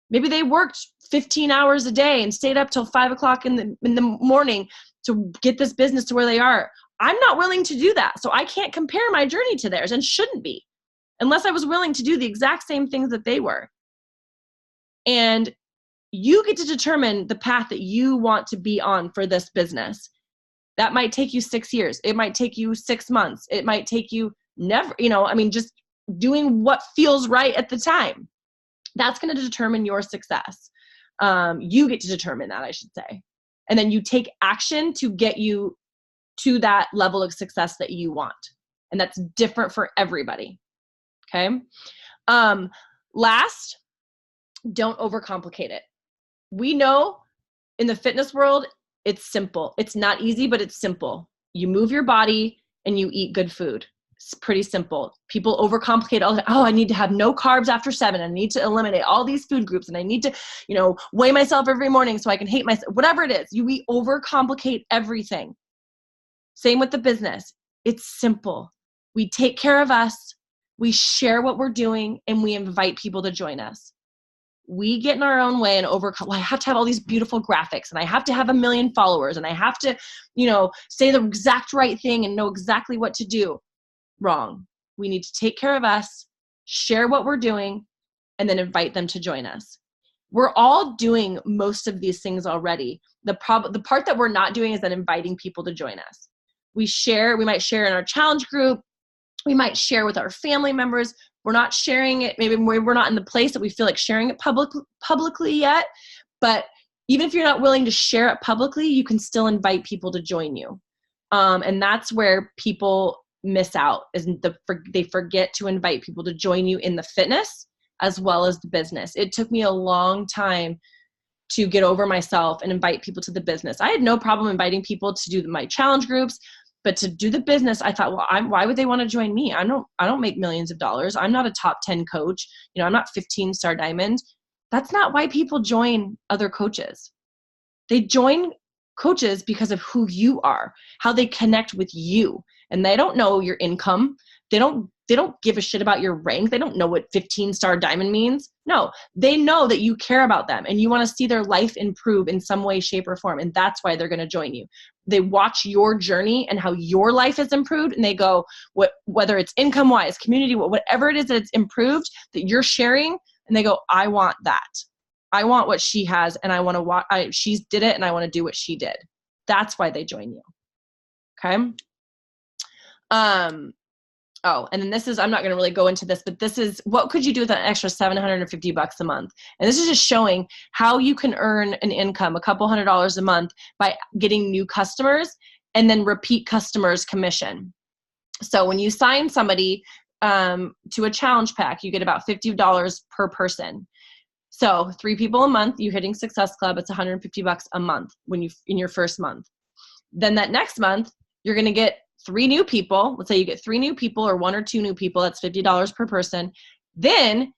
Maybe they worked 15 hours a day and stayed up till 5 o'clock in the morning to get this business to where they are. I'm not willing to do that. So I can't compare my journey to theirs and shouldn't be unless I was willing to do the exact same things that they were. And you get to determine the path that you want to be on for this business. That might take you 6 years. It might take you 6 months. It might take you never, just doing what feels right at the time. That's going to determine your success. You get to determine that, I should say. And then you take action to get you to that level of success that you want. And that's different for everybody. Okay. Last, don't overcomplicate it. We know in the fitness world, it's simple. It's not easy, but it's simple. You move your body and you eat good food. It's pretty simple. People overcomplicate all that. Oh, I need to have no carbs after 7. I need to eliminate all these food groups and I need to, weigh myself every morning so I can hate myself. Whatever it is, we overcomplicate everything. Same with the business. It's simple. We take care of us. We share what we're doing and we invite people to join us. We get in our own way and I have to have all these beautiful graphics and I have to have 1 million followers and I have to, say the exact right thing and know exactly what to do. Wrong. We need to take care of us, share what we're doing, and then invite them to join us. We're all doing most of these things already. The part that we're not doing is then inviting people to join us. We might share in our challenge group. We might share with our family members. We're not sharing it. Maybe we're not in the place that we feel like sharing it publicly yet. But even if you're not willing to share it publicly, you can still invite people to join you. And that's where people miss out, is they forget to invite people to join you in the fitness as well as the business. It took me a long time to get over myself and invite people to the business. I had no problem inviting people to do my challenge groups, but to do the business, I thought, well, why would they want to join me? I don't make millions of dollars. I'm not a top 10 coach. I'm not 15-star diamond. That's not why people join other coaches. They join coaches because of who you are, how they connect with you. And they don't know your income. They don't give a shit about your rank. They don't know what 15-star diamond means. No, they know that you care about them and you want to see their life improve in some way, shape, or form. And that's why they're going to join you. they watch your journey and how your life has improved, and they go, whether it's income wise, community, whatever it is that it's improved that you're sharing, and they go, I want that. I want what she has, and I want to watch. She's did it, and I want to do what she did. That's why they join you. Okay. Oh, and then this is, I'm not going to really go into this, but this is, what could you do with an extra $750 a month? And this is just showing how you can earn an income, a couple $100 a month, by getting new customers and then repeat customers commission. So when you sign somebody to a challenge pack, you get about $50 per person. So 3 people a month, you're hitting Success Club, it's $150 a month in your first month. Then that next month, you're going to get 3 new people. Let's say you get 3 new people or 1 or 2 new people. That's $50 per person. Then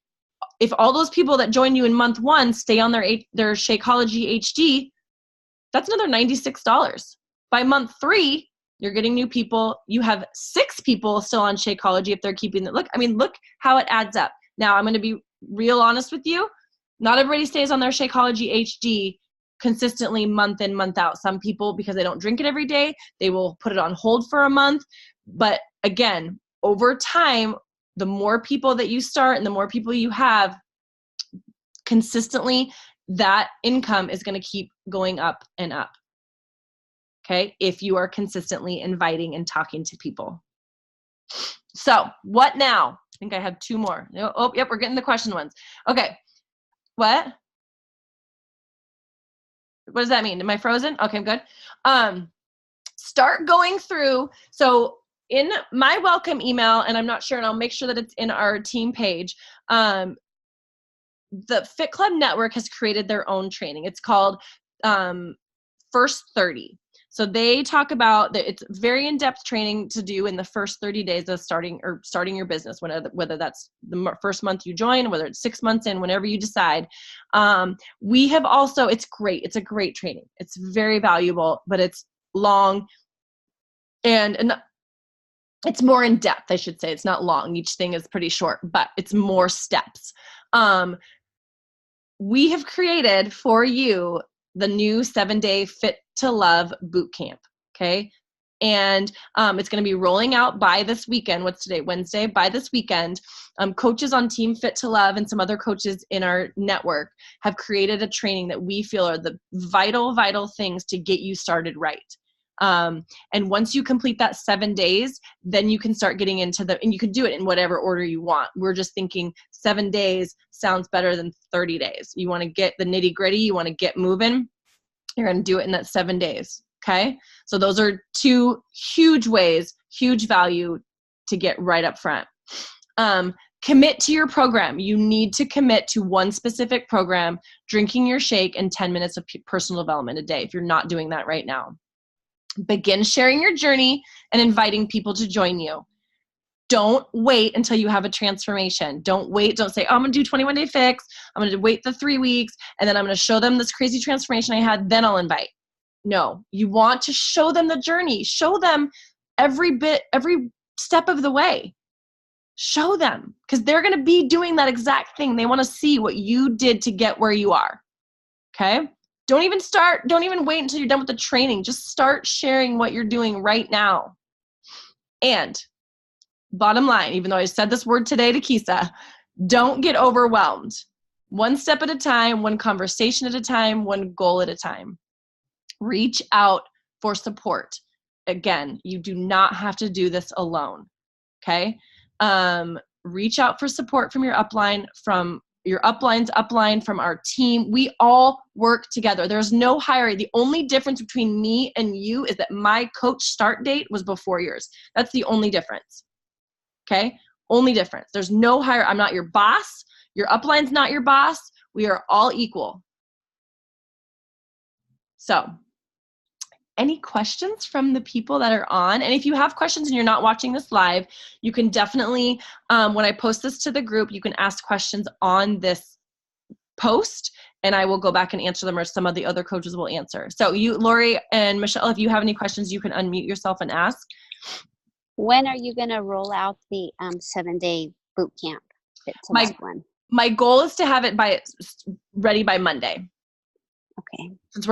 if all those people that join you in month 1 stay on their Shakeology HD, that's another $96. By month 3, you're getting new people. You have 6 people still on Shakeology if they're keeping it. Look how it adds up. Now I'm going to be real honest with you. Not everybody stays on their Shakeology HD consistently month in, month out. Some people, because they don't drink it every day, they will put it on hold for a month. But again, over time, the more people that you start and the more people you have consistently, that income is going to keep going up and up. Okay. If you are consistently inviting and talking to people. So what now? I think I have 2 more. Oh, yep. We're getting the question ones. Okay. What? What does that mean? Am I frozen? Okay, good. Start going through. So in my welcome email, and I'm not sure, and I'll make sure that it's in our team page, the Fit Club Network has created their own training. It's called First 30. So they talk about that it's very in-depth training to do in the first 30 days of starting your business, whether that's the first month you join, whether it's 6 months in, whenever you decide. We have also, it's great. It's a great training. It's very valuable, but it's long and it's more in depth, I should say. It's not long. Each thing is pretty short, but it's more steps. We have created for you the new 7-day Fit to Love Bootcamp. Okay. And it's going to be rolling out by this weekend. What's today? Wednesday. By this weekend, coaches on Team Fit to Love and some other coaches in our network have created a training that we feel are the vital things to get you started right. And once you complete that 7 days, then you can start getting into and you can do it in whatever order you want. We're just thinking 7 days sounds better than 30 days. You want to get the nitty gritty. You want to get moving. You're going to do it in that 7 days. Okay. So those are 2 huge ways, huge value to get right up front. Commit to your program. You need to commit to one specific program, drinking your shake, and 10 minutes of personal development a day if you're not doing that right now. Begin sharing your journey and inviting people to join you. Don't wait until you have a transformation. Don't wait. Don't say, oh, I'm going to do 21 Day Fix. I'm going to wait the 3 weeks, and then I'm going to show them this crazy transformation I had. Then I'll invite. No, you want to show them the journey. Show them every step of the way. Show them, because they're going to be doing that exact thing. They want to see what you did to get where you are. Okay. Don't even wait until you're done with the training. Just start sharing what you're doing right now. And bottom line, even though I said this word today to Kisa, don't get overwhelmed. 1 step at a time, 1 conversation at a time, 1 goal at a time. Reach out for support. Again, you do not have to do this alone. Okay? Reach out for support from your upline, from your upline's upline, from our team. We all work together. There's no hiring. The only difference between me and you is that my coach start date was before yours. That's the only difference. Okay? Only difference. There's no hire. I'm not your boss. Your upline's not your boss. We are all equal. So, any questions from the people that are on? And if you have questions and you're not watching this live, you can definitely, when I post this to the group, you can ask questions on this post and I will go back and answer them, or some of the other coaches will answer. So you, Lori and Michelle, if you have any questions, you can unmute yourself and ask. When are you going to roll out the 7-day boot camp? My goal is to have it ready by Monday. Okay. Since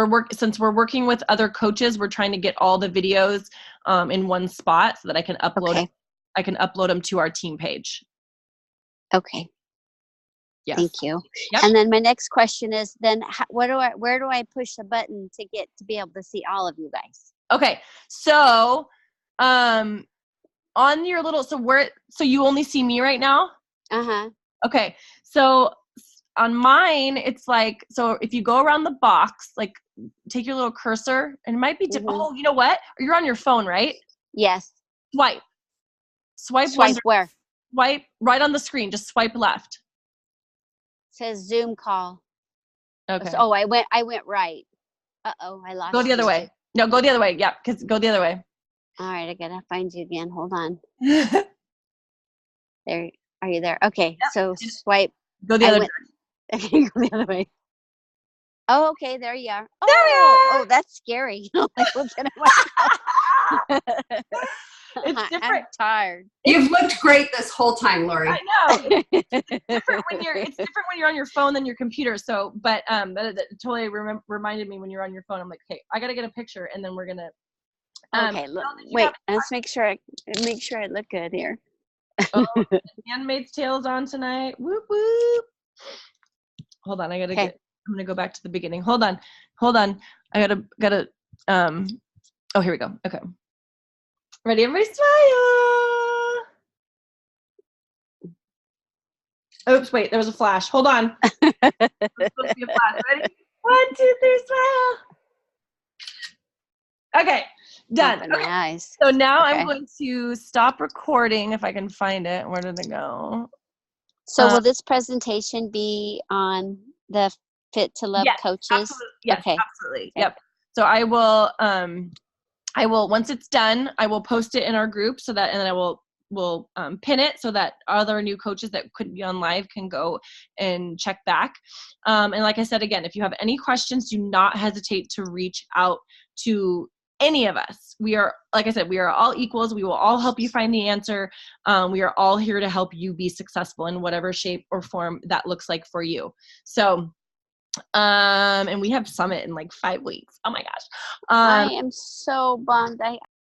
we're working with other coaches, we're trying to get all the videos in one spot so that I can Okay. upload them to our team page. Okay. Yes. Thank you. Yep. And then my next question is then where do I push the button to be able to see all of you guys? Okay. So on your little so you only see me right now? Uh-huh. Okay. So on mine, it's like, so if you go around the box, like take your little cursor and it might be, oh, you know what? You're on your phone, right? Yes. Swipe Where? Swipe right on the screen. Just swipe left. Says Zoom call. Okay. Oh, I went right. Uh-oh, I lost Go the other you. way. No, go the other way. Yeah, go the other way. All right, I gotta find you again. Hold on. There, are you there? Okay, Yep. so swipe. Go the other way. Okay, go the other way. Oh, okay, there you are. Oh, there we are. Oh, that's scary. Like looking at my It's different. I'm tired. You've looked great this whole time, Lori. I know. It's different when you're on your phone than your computer. So, but that totally reminded me when you're on your phone. I'm like, okay, I gotta get a picture, and then we're gonna. Okay, look, wait. Let's make sure I look good here. Oh, Handmaid's Tale is on tonight. Whoop whoop. Hold on, I'm gonna go back to the beginning. Hold on. I gotta. Oh, here we go. Okay. Ready? Everybody smile. Oops, wait, there was a flash. Hold on. There's supposed to be a flash. Ready? 1, 2, 3, smile. Okay, done. Open my eyes. So now I'm going to stop recording if I can find it. Where did it go? So will this presentation be on the Fit to Love coaches? Absolutely. Yes, okay. Absolutely. Okay. Yep. So I will once it's done, I will post it in our group and then I will pin it so that other new coaches that couldn't be on live can go and check back. And like I said, again, if you have any questions, do not hesitate to reach out to any of us. We are, like I said, we are all equals. We will all help you find the answer. We are all here to help you be successful in whatever shape or form that looks like for you. So, and we have Summit in like 5 weeks. Oh my gosh. I am so bummed.